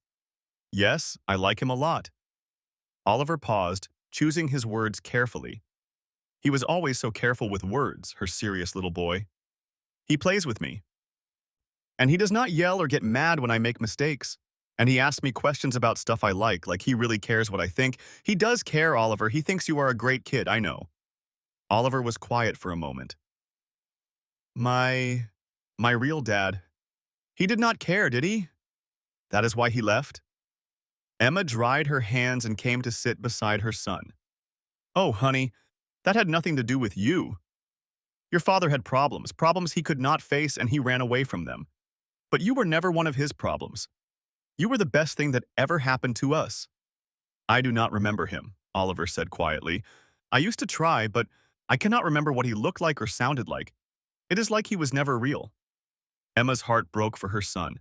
Yes, I like him a lot. Oliver paused, choosing his words carefully. He was always so careful with words, her serious little boy. He plays with me. And he does not yell or get mad when I make mistakes. And he asks me questions about stuff I like he really cares what I think. He does care, Oliver. He thinks you are a great kid, I know. Oliver was quiet for a moment. My real dad. He did not care, did he? That is why he left? Emma dried her hands and came to sit beside her son. Oh, honey, that had nothing to do with you. Your father had problems he could not face, and he ran away from them. But you were never one of his problems. You were the best thing that ever happened to us. I do not remember him, Oliver said quietly. I used to try, but I cannot remember what he looked like or sounded like. It is like he was never real. Emma's heart broke for her son.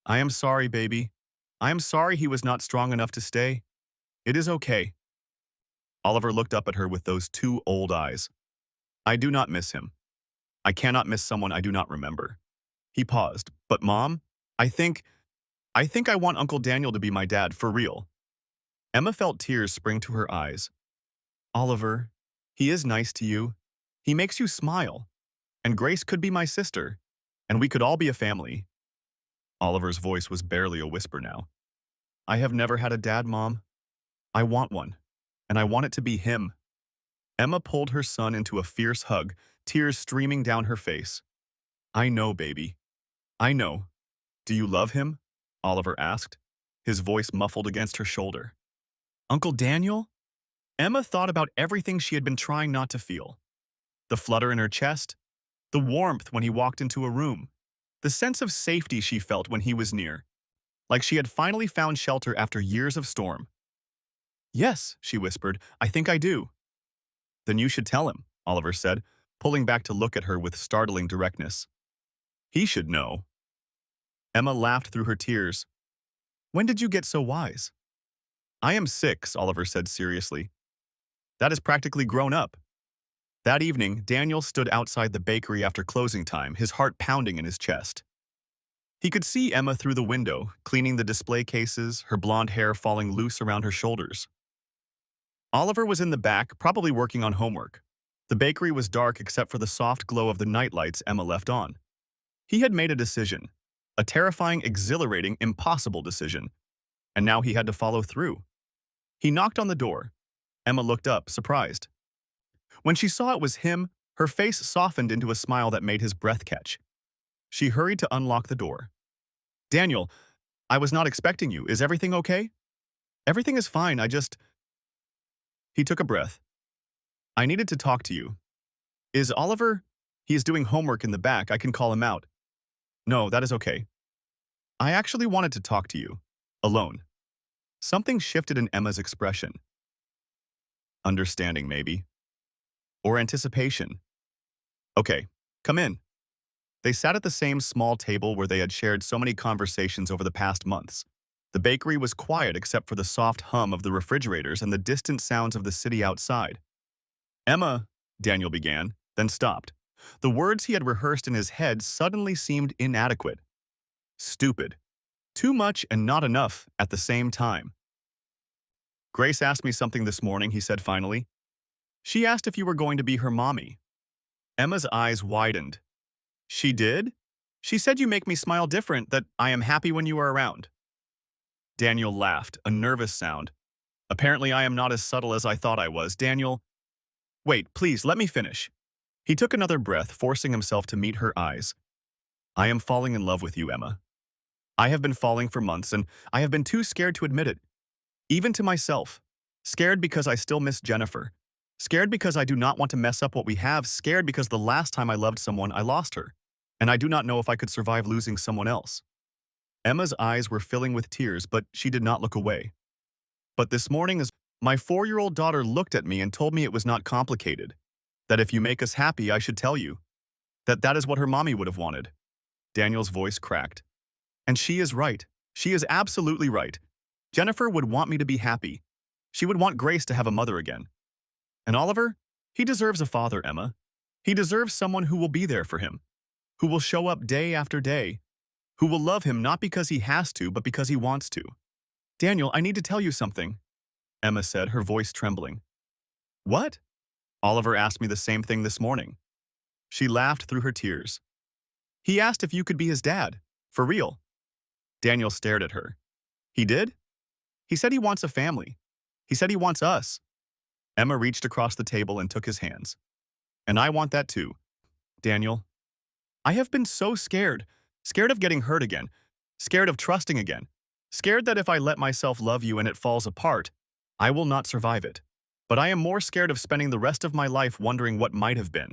I am sorry, baby. I am sorry he was not strong enough to stay. It is okay. Oliver looked up at her with those two old eyes. I do not miss him. I cannot miss someone I do not remember. He paused. But Mom, I think I want Uncle Daniel to be my dad, for real. Emma felt tears spring to her eyes. Oliver, he is nice to you. He makes you smile. And Grace could be my sister. And we could all be a family. Oliver's voice was barely a whisper now. I have never had a dad, Mom. I want one. And I want it to be him. Emma pulled her son into a fierce hug, tears streaming down her face. I know, baby. I know. Do you love him? Oliver asked, his voice muffled against her shoulder. Uncle Daniel? Emma thought about everything she had been trying not to feel. The flutter in her chest, the warmth when he walked into a room, the sense of safety she felt when he was near, like she had finally found shelter after years of storm. Yes, she whispered, I think I do. Then you should tell him, Oliver said, pulling back to look at her with startling directness. He should know. Emma laughed through her tears. When did you get so wise? I am 6, Oliver said seriously. That is practically grown up. That evening, Daniel stood outside the bakery after closing time, his heart pounding in his chest. He could see Emma through the window, cleaning the display cases, her blonde hair falling loose around her shoulders. Oliver was in the back, probably working on homework. The bakery was dark except for the soft glow of the nightlights Emma left on. He had made a decision, a terrifying, exhilarating, impossible decision, and now he had to follow through. He knocked on the door. Emma looked up, surprised. When she saw it was him, her face softened into a smile that made his breath catch. She hurried to unlock the door. Daniel, I was not expecting you. Is everything okay? Everything is fine, He took a breath. I needed to talk to you. Is Oliver? He is doing homework in the back. I can call him out. No, that is okay. I actually wanted to talk to you. Alone. Something shifted in Emma's expression. Understanding, maybe. Or anticipation. Okay, come in. They sat at the same small table where they had shared so many conversations over the past months. The bakery was quiet except for the soft hum of the refrigerators and the distant sounds of the city outside. Emma, Daniel began, then stopped. The words he had rehearsed in his head suddenly seemed inadequate. Stupid. Too much and not enough at the same time. Grace asked me something this morning, he said finally. She asked if you were going to be her mommy. Emma's eyes widened. She did? She said you make me smile different, that I am happy when you are around. Daniel laughed, a nervous sound. Apparently I am not as subtle as I thought I was. Daniel, wait, please, let me finish. He took another breath, forcing himself to meet her eyes. I am falling in love with you, Emma. I have been falling for months, and I have been too scared to admit it. Even to myself. Scared because I still miss Jennifer. Scared because I do not want to mess up what we have. Scared because the last time I loved someone, I lost her. And I do not know if I could survive losing someone else. Emma's eyes were filling with tears, but she did not look away. But this morning, as my 4-year-old daughter looked at me and told me it was not complicated. That if you make us happy, I should tell you. That is what her mommy would have wanted. Daniel's voice cracked. And she is right. She is absolutely right. Jennifer would want me to be happy. She would want Grace to have a mother again. And Oliver? He deserves a father, Emma. He deserves someone who will be there for him. Who will show up day after day. Who will love him not because he has to, but because he wants to. Daniel, I need to tell you something, Emma said, her voice trembling. What? Oliver asked me the same thing this morning. She laughed through her tears. He asked if you could be his dad. For real. Daniel stared at her. He did? He said he wants a family. He said he wants us. Emma reached across the table and took his hands. And I want that too. Daniel, I have been so scared. Scared of getting hurt again. Scared of trusting again. Scared that if I let myself love you and it falls apart, I will not survive it. But I am more scared of spending the rest of my life wondering what might have been.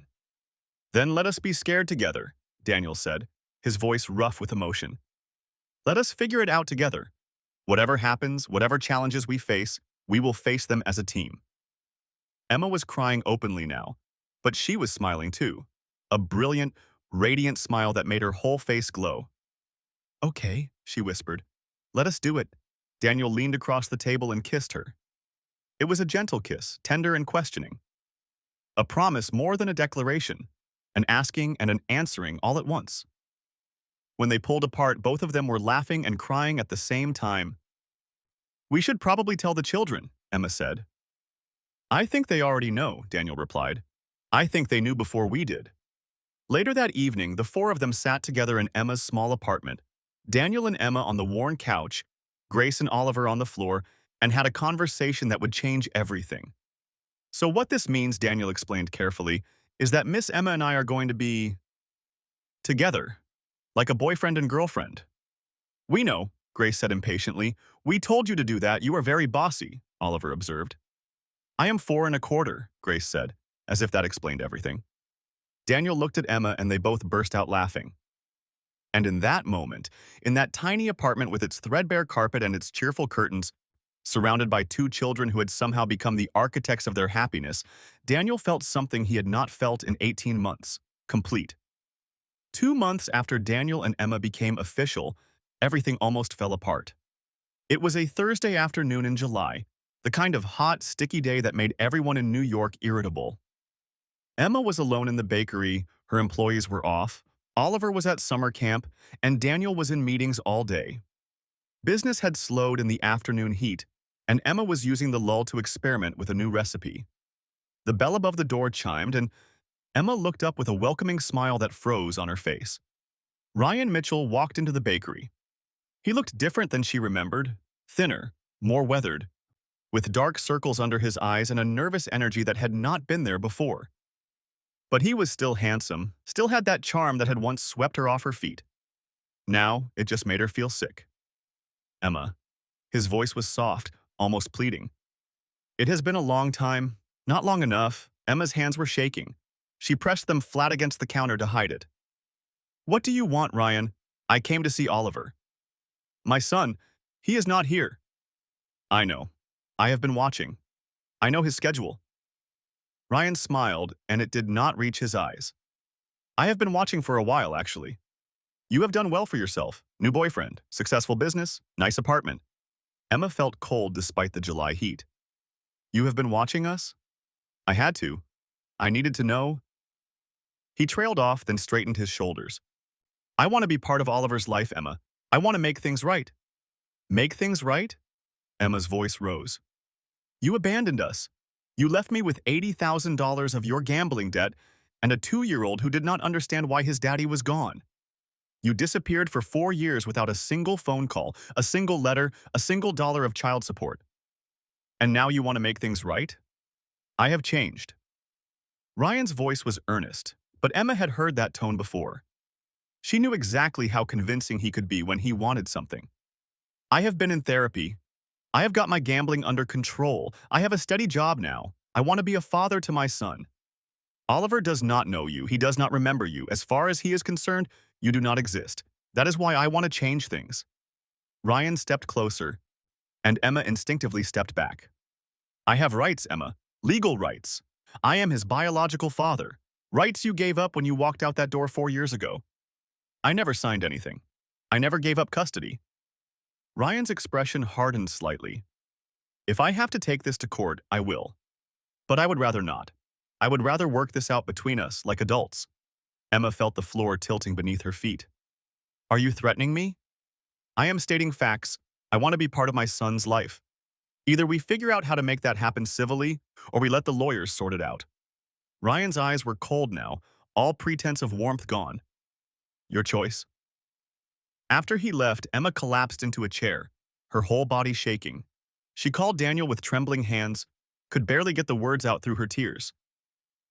Then let us be scared together, Daniel said, his voice rough with emotion. Let us figure it out together. Whatever happens, whatever challenges we will face them as a team. Emma was crying openly now, but she was smiling too. A brilliant, radiant smile that made her whole face glow. Okay, she whispered. Let us do it. Daniel leaned across the table and kissed her. It was a gentle kiss, tender and questioning. A promise more than a declaration, an asking and an answering all at once. When they pulled apart, both of them were laughing and crying at the same time. We should probably tell the children, Emma said. I think they already know, Daniel replied. I think they knew before we did. Later that evening, the four of them sat together in Emma's small apartment. Daniel and Emma on the worn couch, Grace and Oliver on the floor, and had a conversation that would change everything. So what this means, Daniel explained carefully, is that Miss Emma and I are going to be together, like a boyfriend and girlfriend. We know, Grace said impatiently. We told you to do that. You are very bossy, Oliver observed. I am 4 1/4, Grace said, as if that explained everything. Daniel looked at Emma and they both burst out laughing. And in that moment, in that tiny apartment with its threadbare carpet and its cheerful curtains, surrounded by 2 children who had somehow become the architects of their happiness, Daniel felt something he had not felt in 18 months, complete. 2 months after Daniel and Emma became official, everything almost fell apart. It was a Thursday afternoon in July, the kind of hot, sticky day that made everyone in New York irritable. Emma was alone in the bakery, her employees were off, Oliver was at summer camp, and Daniel was in meetings all day. Business had slowed in the afternoon heat, and Emma was using the lull to experiment with a new recipe. The bell above the door chimed, and Emma looked up with a welcoming smile that froze on her face. Ryan Mitchell walked into the bakery. He looked different than she remembered, thinner, more weathered, with dark circles under his eyes and a nervous energy that had not been there before. But he was still handsome, still had that charm that had once swept her off her feet. Now, it just made her feel sick. Emma. His voice was soft, almost pleading. It has been a long time, not long enough. Emma's hands were shaking. She pressed them flat against the counter to hide it. What do you want, Ryan? I came to see Oliver. My son, he is not here. I know. I have been watching. I know his schedule. Ryan smiled, and it did not reach his eyes. I have been watching for a while, actually. You have done well for yourself. New boyfriend, successful business, nice apartment. Emma felt cold despite the July heat. You have been watching us? I had to. I needed to know. He trailed off, then straightened his shoulders. I want to be part of Oliver's life, Emma. I want to make things right. Make things right? Emma's voice rose. You abandoned us. You left me with $80,000 of your gambling debt and a 2-year-old who did not understand why his daddy was gone. You disappeared for 4 years without a single phone call, a single letter, a single dollar of child support. And now you want to make things right? I have changed. Ryan's voice was earnest, but Emma had heard that tone before. She knew exactly how convincing he could be when he wanted something. I have been in therapy. I have got my gambling under control. I have a steady job now. I want to be a father to my son. Oliver does not know you. He does not remember you. As far as he is concerned, you do not exist. That is why I want to change things. Ryan stepped closer, and Emma instinctively stepped back. I have rights, Emma. Legal rights. I am his biological father. Rights you gave up when you walked out that door 4 years ago. I never signed anything. I never gave up custody. Ryan's expression hardened slightly. If I have to take this to court, I will. But I would rather not. I would rather work this out between us, like adults. Emma felt the floor tilting beneath her feet. Are you threatening me? I am stating facts. I want to be part of my son's life. Either we figure out how to make that happen civilly, or we let the lawyers sort it out. Ryan's eyes were cold now, all pretense of warmth gone. Your choice. After he left, Emma collapsed into a chair, her whole body shaking. She called Daniel with trembling hands, could barely get the words out through her tears.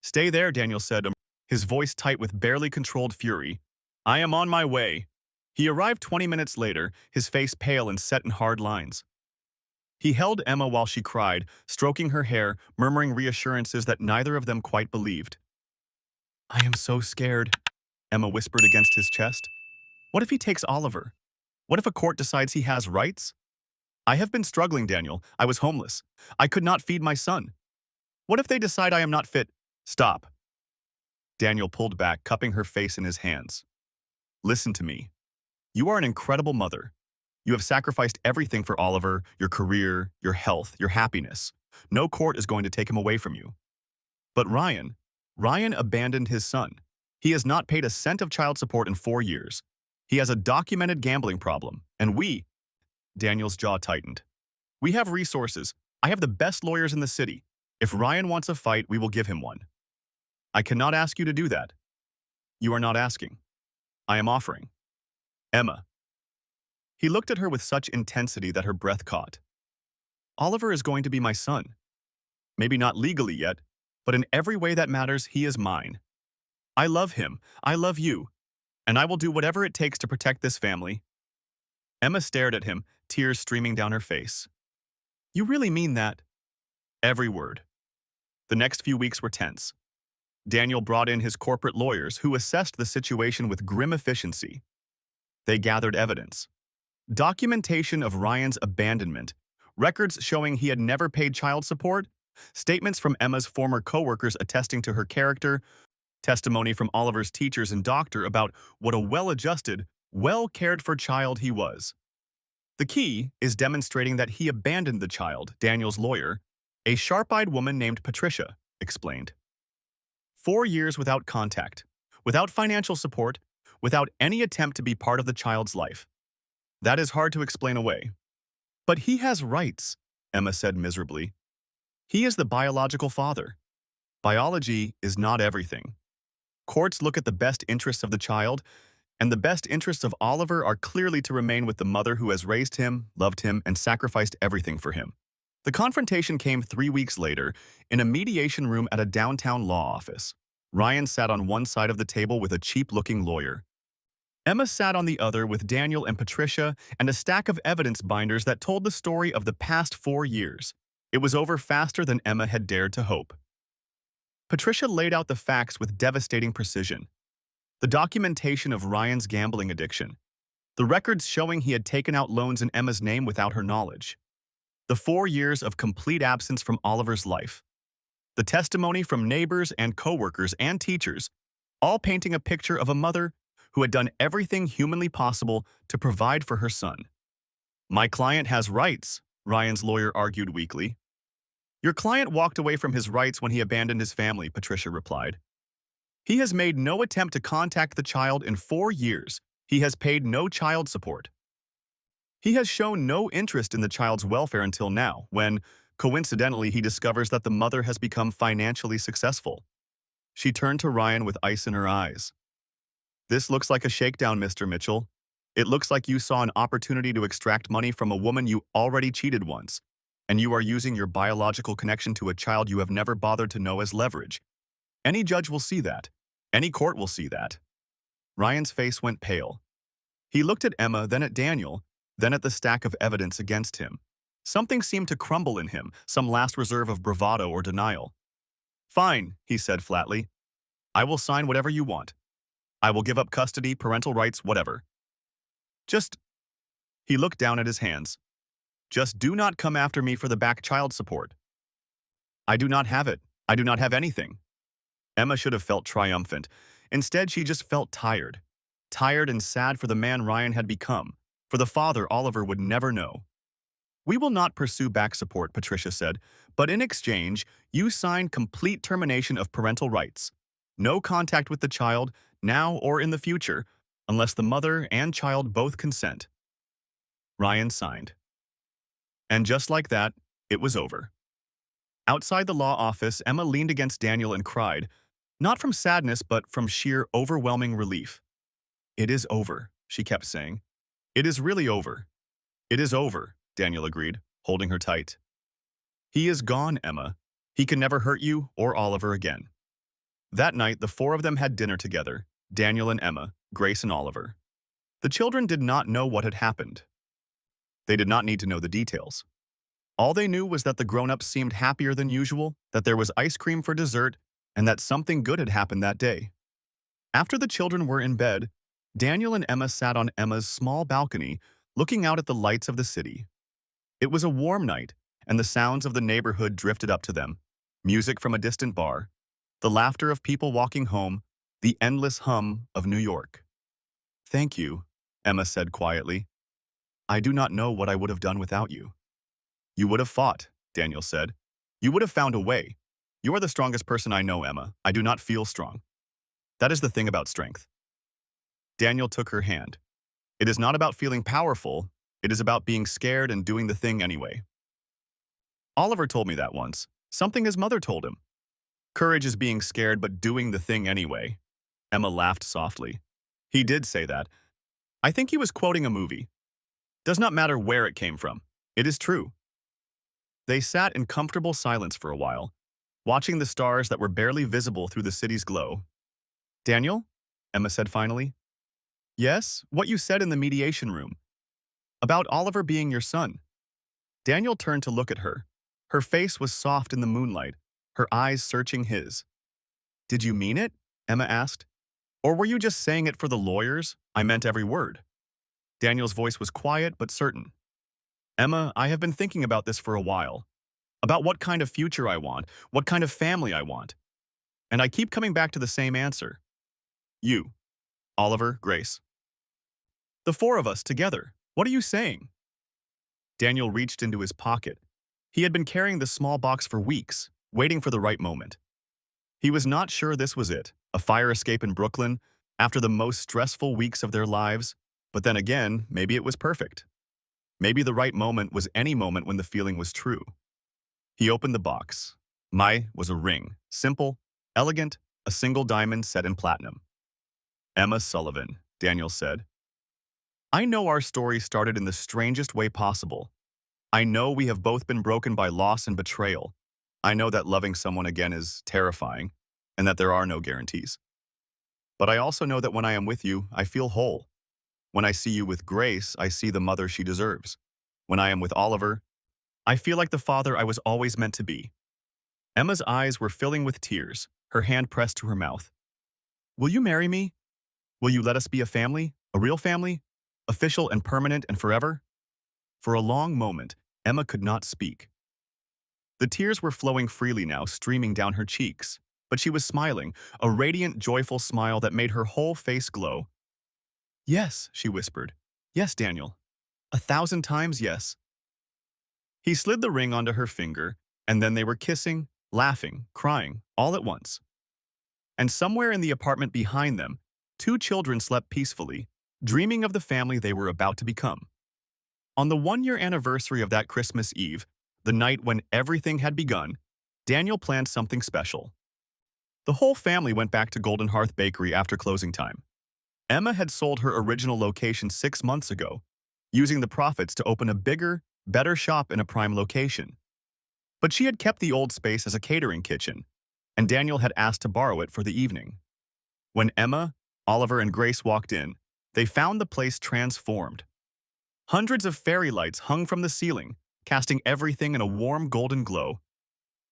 Stay there, Daniel said, his voice tight with barely controlled fury. I am on my way. He arrived 20 minutes later, his face pale and set in hard lines. He held Emma while she cried, stroking her hair, murmuring reassurances that neither of them quite believed. I am so scared, Emma whispered against his chest. What if he takes Oliver? What if a court decides he has rights? I have been struggling, Daniel. I was homeless. I could not feed my son. What if they decide I am not fit? Stop. Daniel pulled back, cupping her face in his hands. Listen to me. You are an incredible mother. You have sacrificed everything for Oliver, your career, your health, your happiness. No court is going to take him away from you. But Ryan abandoned his son. He has not paid a cent of child support in 4 years. He has a documented gambling problem, and Daniel's jaw tightened. We have resources. I have the best lawyers in the city. If Ryan wants a fight, we will give him one. I cannot ask you to do that. You are not asking. I am offering. Emma. He looked at her with such intensity that her breath caught. Oliver is going to be my son. Maybe not legally yet, but in every way that matters, he is mine. I love him. I love you. And I will do whatever it takes to protect this family. Emma stared at him, tears streaming down her face. You really mean that? Every word. The next few weeks were tense. Daniel brought in his corporate lawyers who assessed the situation with grim efficiency. They gathered evidence. Documentation of Ryan's abandonment, records showing he had never paid child support, statements from Emma's former coworkers attesting to her character, testimony from Oliver's teachers and doctor about what a well-adjusted, well-cared-for child he was. The key is demonstrating that he abandoned the child, Daniel's lawyer, a sharp-eyed woman named Patricia, explained. 4 years without contact, without financial support, without any attempt to be part of the child's life. That is hard to explain away. But he has rights, Emma said miserably. He is the biological father. Biology is not everything. Courts look at the best interests of the child, and the best interests of Oliver are clearly to remain with the mother who has raised him, loved him, and sacrificed everything for him. The confrontation came 3 weeks later in a mediation room at a downtown law office. Ryan sat on one side of the table with a cheap-looking lawyer. Emma sat on the other with Daniel and Patricia and a stack of evidence binders that told the story of the past 4 years. It was over faster than Emma had dared to hope. Patricia laid out the facts with devastating precision. The documentation of Ryan's gambling addiction. The records showing he had taken out loans in Emma's name without her knowledge. The 4 years of complete absence from Oliver's life. The testimony from neighbors and coworkers and teachers, all painting a picture of a mother who had done everything humanly possible to provide for her son. My client has rights, Ryan's lawyer argued weakly. Your client walked away from his rights when he abandoned his family, Patricia replied. He has made no attempt to contact the child in 4 years. He has paid no child support. He has shown no interest in the child's welfare until now, when, coincidentally, he discovers that the mother has become financially successful. She turned to Ryan with ice in her eyes. This looks like a shakedown, Mr. Mitchell. It looks like you saw an opportunity to extract money from a woman you already cheated once, and you are using your biological connection to a child you have never bothered to know as leverage. Any judge will see that. Any court will see that. Ryan's face went pale. He looked at Emma, then at Daniel, then at the stack of evidence against him. Something seemed to crumble in him, some last reserve of bravado or denial. Fine, he said flatly. I will sign whatever you want. I will give up custody, parental rights, whatever. He looked down at his hands. Just do not come after me for the back child support. I do not have it. I do not have anything. Emma should have felt triumphant. Instead, she just felt tired. Tired and sad for the man Ryan had become, for the father Oliver would never know. We will not pursue back support, Patricia said, but in exchange, you sign complete termination of parental rights. No contact with the child, now or in the future, unless the mother and child both consent. Ryan signed. And just like that, it was over. Outside the law office, Emma leaned against Daniel and cried, not from sadness but from sheer overwhelming relief. It is over, she kept saying. It is really over. It is over, Daniel agreed, holding her tight. He is gone, Emma. He can never hurt you or Oliver again. That night, the four of them had dinner together, Daniel and Emma, Grace and Oliver. The children did not know what had happened. They did not need to know the details. All they knew was that the grown-ups seemed happier than usual, that there was ice cream for dessert, and that something good had happened that day. After the children were in bed, Daniel and Emma sat on Emma's small balcony, looking out at the lights of the city. It was a warm night, and the sounds of the neighborhood drifted up to them. Music from a distant bar, the laughter of people walking home, the endless hum of New York. Thank you, Emma said quietly. I do not know what I would have done without you. You would have fought, Daniel said. You would have found a way. You are the strongest person I know, Emma. I do not feel strong. That is the thing about strength. Daniel took her hand. It is not about feeling powerful. It is about being scared and doing the thing anyway. Oliver told me that once. Something his mother told him. Courage is being scared but doing the thing anyway. Emma laughed softly. He did say that. I think he was quoting a movie. Does not matter where it came from. It is true. They sat in comfortable silence for a while, watching the stars that were barely visible through the city's glow. Daniel? Emma said finally. Yes, what you said in the mediation room. About Oliver being your son. Daniel turned to look at her. Her face was soft in the moonlight, her eyes searching his. Did you mean it? Emma asked. Or were you just saying it for the lawyers? I meant every word. Daniel's voice was quiet but certain. Emma, I have been thinking about this for a while. About what kind of future I want, what kind of family I want. And I keep coming back to the same answer. You, Oliver, Grace. The four of us together. What are you saying? Daniel reached into his pocket. He had been carrying the small box for weeks, waiting for the right moment. He was not sure this was it, a fire escape in Brooklyn, after the most stressful weeks of their lives, but then again, maybe it was perfect. Maybe the right moment was any moment when the feeling was true. He opened the box. Mine was a ring, simple, elegant, a single diamond set in platinum. Emma Sullivan, Daniel said. I know our story started in the strangest way possible. I know we have both been broken by loss and betrayal. I know that loving someone again is terrifying, and that there are no guarantees. But I also know that when I am with you, I feel whole. When I see you with Grace, I see the mother she deserves. When I am with Oliver, I feel like the father I was always meant to be. Emma's eyes were filling with tears, her hand pressed to her mouth. Will you marry me? Will you let us be a family? A real family? Official and permanent and forever? For a long moment, Emma could not speak. The tears were flowing freely now, streaming down her cheeks, but she was smiling, a radiant, joyful smile that made her whole face glow. Yes, she whispered. Yes, Daniel. 1,000 times yes. He slid the ring onto her finger, and then they were kissing, laughing, crying, all at once. And somewhere in the apartment behind them, two children slept peacefully, dreaming of the family they were about to become. On the one-year anniversary of that Christmas Eve, the night when everything had begun, Daniel planned something special. The whole family went back to Golden Hearth Bakery after closing time. Emma had sold her original location 6 months ago, using the profits to open a bigger, better shop in a prime location. But she had kept the old space as a catering kitchen, and Daniel had asked to borrow it for the evening. When Emma, Oliver, and Grace walked in, they found the place transformed. Hundreds of fairy lights hung from the ceiling, casting everything in a warm golden glow.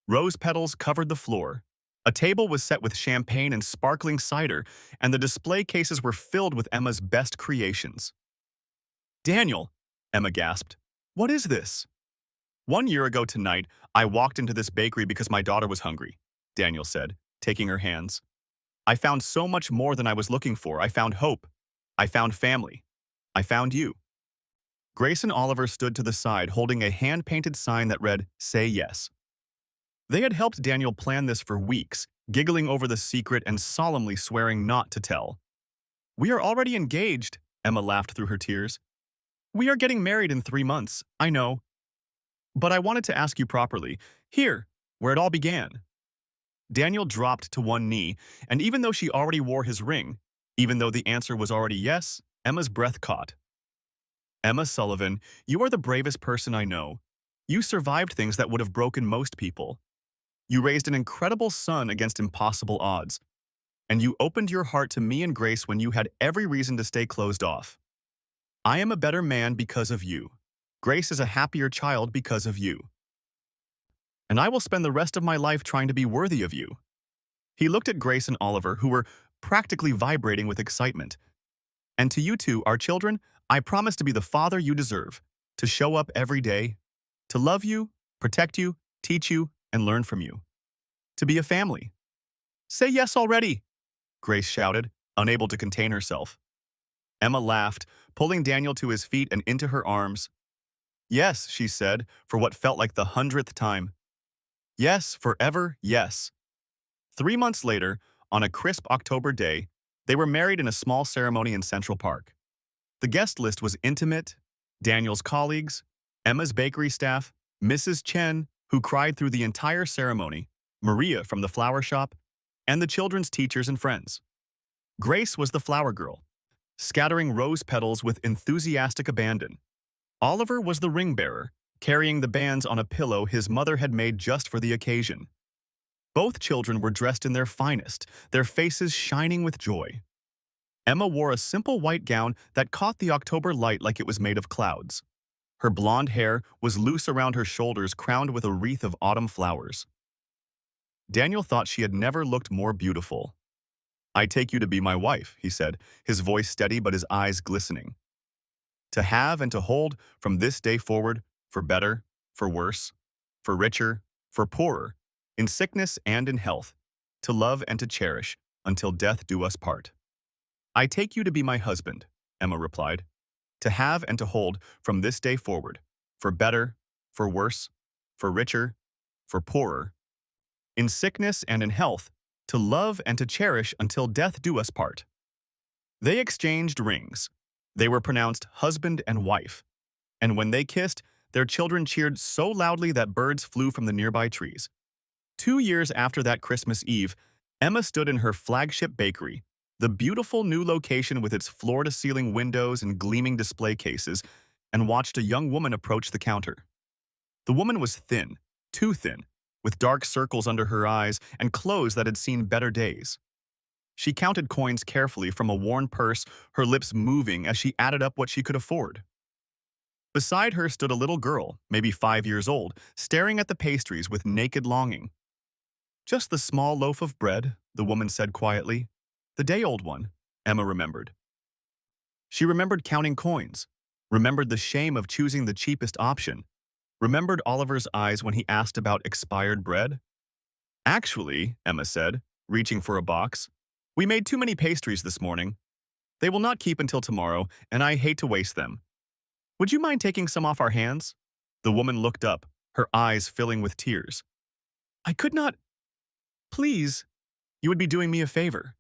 Rose petals covered the floor. A table was set with champagne and sparkling cider, and the display cases were filled with Emma's best creations. Daniel, Emma gasped, what is this? 1 year ago tonight, I walked into this bakery because my daughter was hungry, Daniel said, taking her hands. I found so much more than I was looking for. I found hope. I found family. I found you. Grace and Oliver stood to the side holding a hand-painted sign that read, Say Yes. They had helped Daniel plan this for weeks, giggling over the secret and solemnly swearing not to tell. We are already engaged, Emma laughed through her tears. We are getting married in 3 months, I know. But I wanted to ask you properly, here, where it all began. Daniel dropped to one knee, and even though she already wore his ring, Even though the answer was already yes, Emma's breath caught. Emma Sullivan, you are the bravest person I know. You survived things that would have broken most people. You raised an incredible son against impossible odds. And you opened your heart to me and Grace when you had every reason to stay closed off. I am a better man because of you. Grace is a happier child because of you. And I will spend the rest of my life trying to be worthy of you. He looked at Grace and Oliver, who were practically vibrating with excitement. And to you two, our children, I promise to be the father you deserve, to show up every day, to love you, protect you, teach you, and learn from you. To be a family. Say yes already, Grace shouted, unable to contain herself. Emma laughed, pulling Daniel to his feet and into her arms. Yes, she said, for what felt like the 100th time. Yes, forever, yes. 3 months later, on a crisp October day, they were married in a small ceremony in Central Park. The guest list was intimate: Daniel's colleagues, Emma's bakery staff, Mrs. Chen, who cried through the entire ceremony, Maria from the flower shop, and the children's teachers and friends. Grace was the flower girl, scattering rose petals with enthusiastic abandon. Oliver was the ring bearer, carrying the bands on a pillow his mother had made just for the occasion. Both children were dressed in their finest, their faces shining with joy. Emma wore a simple white gown that caught the October light like it was made of clouds. Her blonde hair was loose around her shoulders, crowned with a wreath of autumn flowers. Daniel thought she had never looked more beautiful. I take you to be my wife, he said, his voice steady but his eyes glistening. To have and to hold from this day forward, for better, for worse, for richer, for poorer, in sickness and in health, to love and to cherish, until death do us part. I take you to be my husband, Emma replied. To have and to hold from this day forward, for better, for worse, for richer, for poorer, in sickness and in health, to love and to cherish until death do us part. They exchanged rings. They were pronounced husband and wife. And when they kissed, their children cheered so loudly that birds flew from the nearby trees. 2 years after that Christmas Eve, Emma stood in her flagship bakery, the beautiful new location with its floor-to-ceiling windows and gleaming display cases, and watched a young woman approach the counter. The woman was thin, too thin, with dark circles under her eyes and clothes that had seen better days. She counted coins carefully from a worn purse, her lips moving as she added up what she could afford. Beside her stood a little girl, maybe 5 years old, staring at the pastries with naked longing. Just the small loaf of bread, the woman said quietly. The day-old one, Emma remembered. She remembered counting coins, remembered the shame of choosing the cheapest option, remembered Oliver's eyes when he asked about expired bread. Actually, Emma said, reaching for a box, we made too many pastries this morning. They will not keep until tomorrow, and I hate to waste them. Would you mind taking some off our hands? The woman looked up, her eyes filling with tears. I could not. Please, you would be doing me a favor.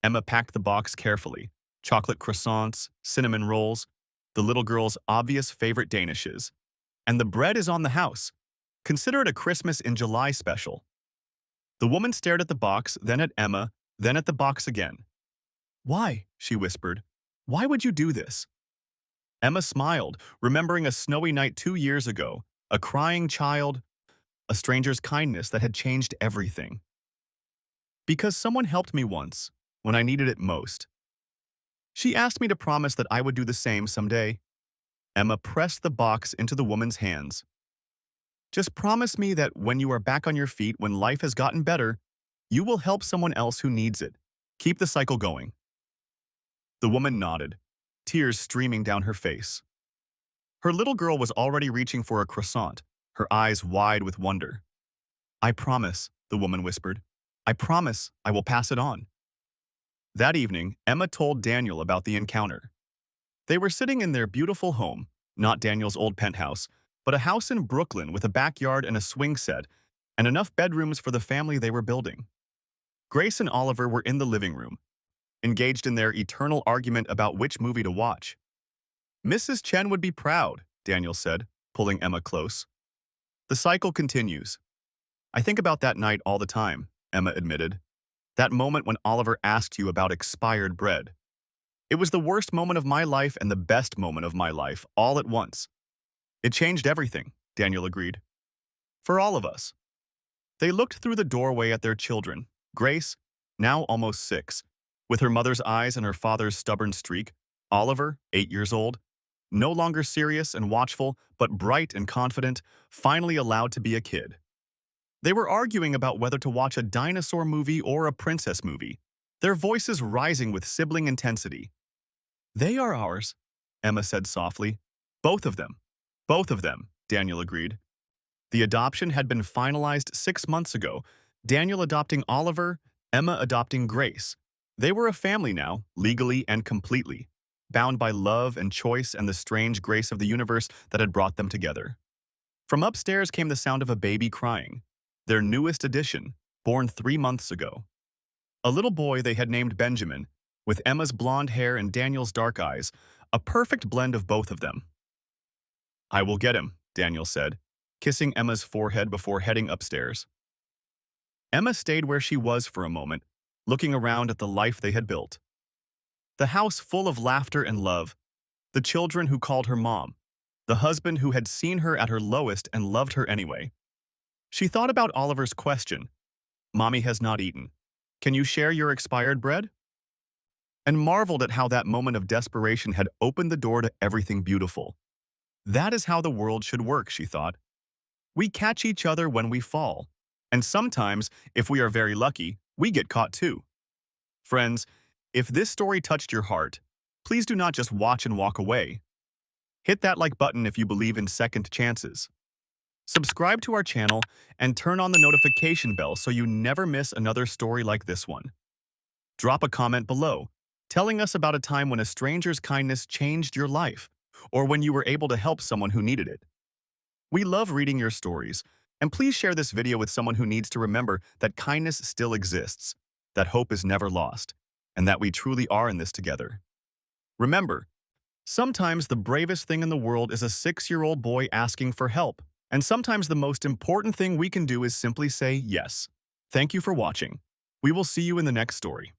Emma packed the box carefully. Chocolate croissants, cinnamon rolls, the little girl's obvious favorite danishes. And the bread is on the house. Consider it a Christmas in July special. The woman stared at the box, then at Emma, then at the box again. Why? She whispered. Why would you do this? Emma smiled, remembering a snowy night 2 years ago, a crying child, a stranger's kindness that had changed everything. Because someone helped me once, when I needed it most. She asked me to promise that I would do the same someday. Emma pressed the box into the woman's hands. Just promise me that when you are back on your feet, when life has gotten better, you will help someone else who needs it. Keep the cycle going. The woman nodded, tears streaming down her face. Her little girl was already reaching for a croissant, her eyes wide with wonder. I promise, the woman whispered. I promise I will pass it on. That evening, Emma told Daniel about the encounter. They were sitting in their beautiful home, not Daniel's old penthouse, but a house in Brooklyn with a backyard and a swing set, and enough bedrooms for the family they were building. Grace and Oliver were in the living room, engaged in their eternal argument about which movie to watch. Mrs. Chen would be proud, Daniel said, pulling Emma close. The cycle continues. I think about that night all the time, Emma admitted. That moment when Oliver asked you about expired bread. It was the worst moment of my life and the best moment of my life, all at once. It changed everything, Daniel agreed. For all of us. They looked through the doorway at their children, Grace, now almost 6, with her mother's eyes and her father's stubborn streak, Oliver, 8 years old, no longer serious and watchful, but bright and confident, finally allowed to be a kid. They were arguing about whether to watch a dinosaur movie or a princess movie, their voices rising with sibling intensity. They are ours, Emma said softly. Both of them. Both of them, Daniel agreed. The adoption had been finalized 6 months ago, Daniel adopting Oliver, Emma adopting Grace. They were a family now, legally and completely, bound by love and choice and the strange grace of the universe that had brought them together. From upstairs came the sound of a baby crying, their newest addition, born 3 months ago. A little boy they had named Benjamin, with Emma's blonde hair and Daniel's dark eyes, a perfect blend of both of them. I will get him, Daniel said, kissing Emma's forehead before heading upstairs. Emma stayed where she was for a moment, looking around at the life they had built. The house full of laughter and love, the children who called her mom, the husband who had seen her at her lowest and loved her anyway. She thought about Oliver's question, Mommy has not eaten. Can you share your expired bread? And marveled at how that moment of desperation had opened the door to everything beautiful. That is how the world should work, she thought. We catch each other when we fall. And sometimes, if we are very lucky, we get caught too. Friends, if this story touched your heart, please do not just watch and walk away. Hit that like button if you believe in second chances. Subscribe to our channel and turn on the notification bell so you never miss another story like this one. Drop a comment below, telling us about a time when a stranger's kindness changed your life, or when you were able to help someone who needed it. We love reading your stories, and please share this video with someone who needs to remember that kindness still exists, that hope is never lost, and that we truly are in this together. Remember, sometimes the bravest thing in the world is a 6-year-old boy asking for help, and sometimes the most important thing we can do is simply say yes. Thank you for watching. We will see you in the next story.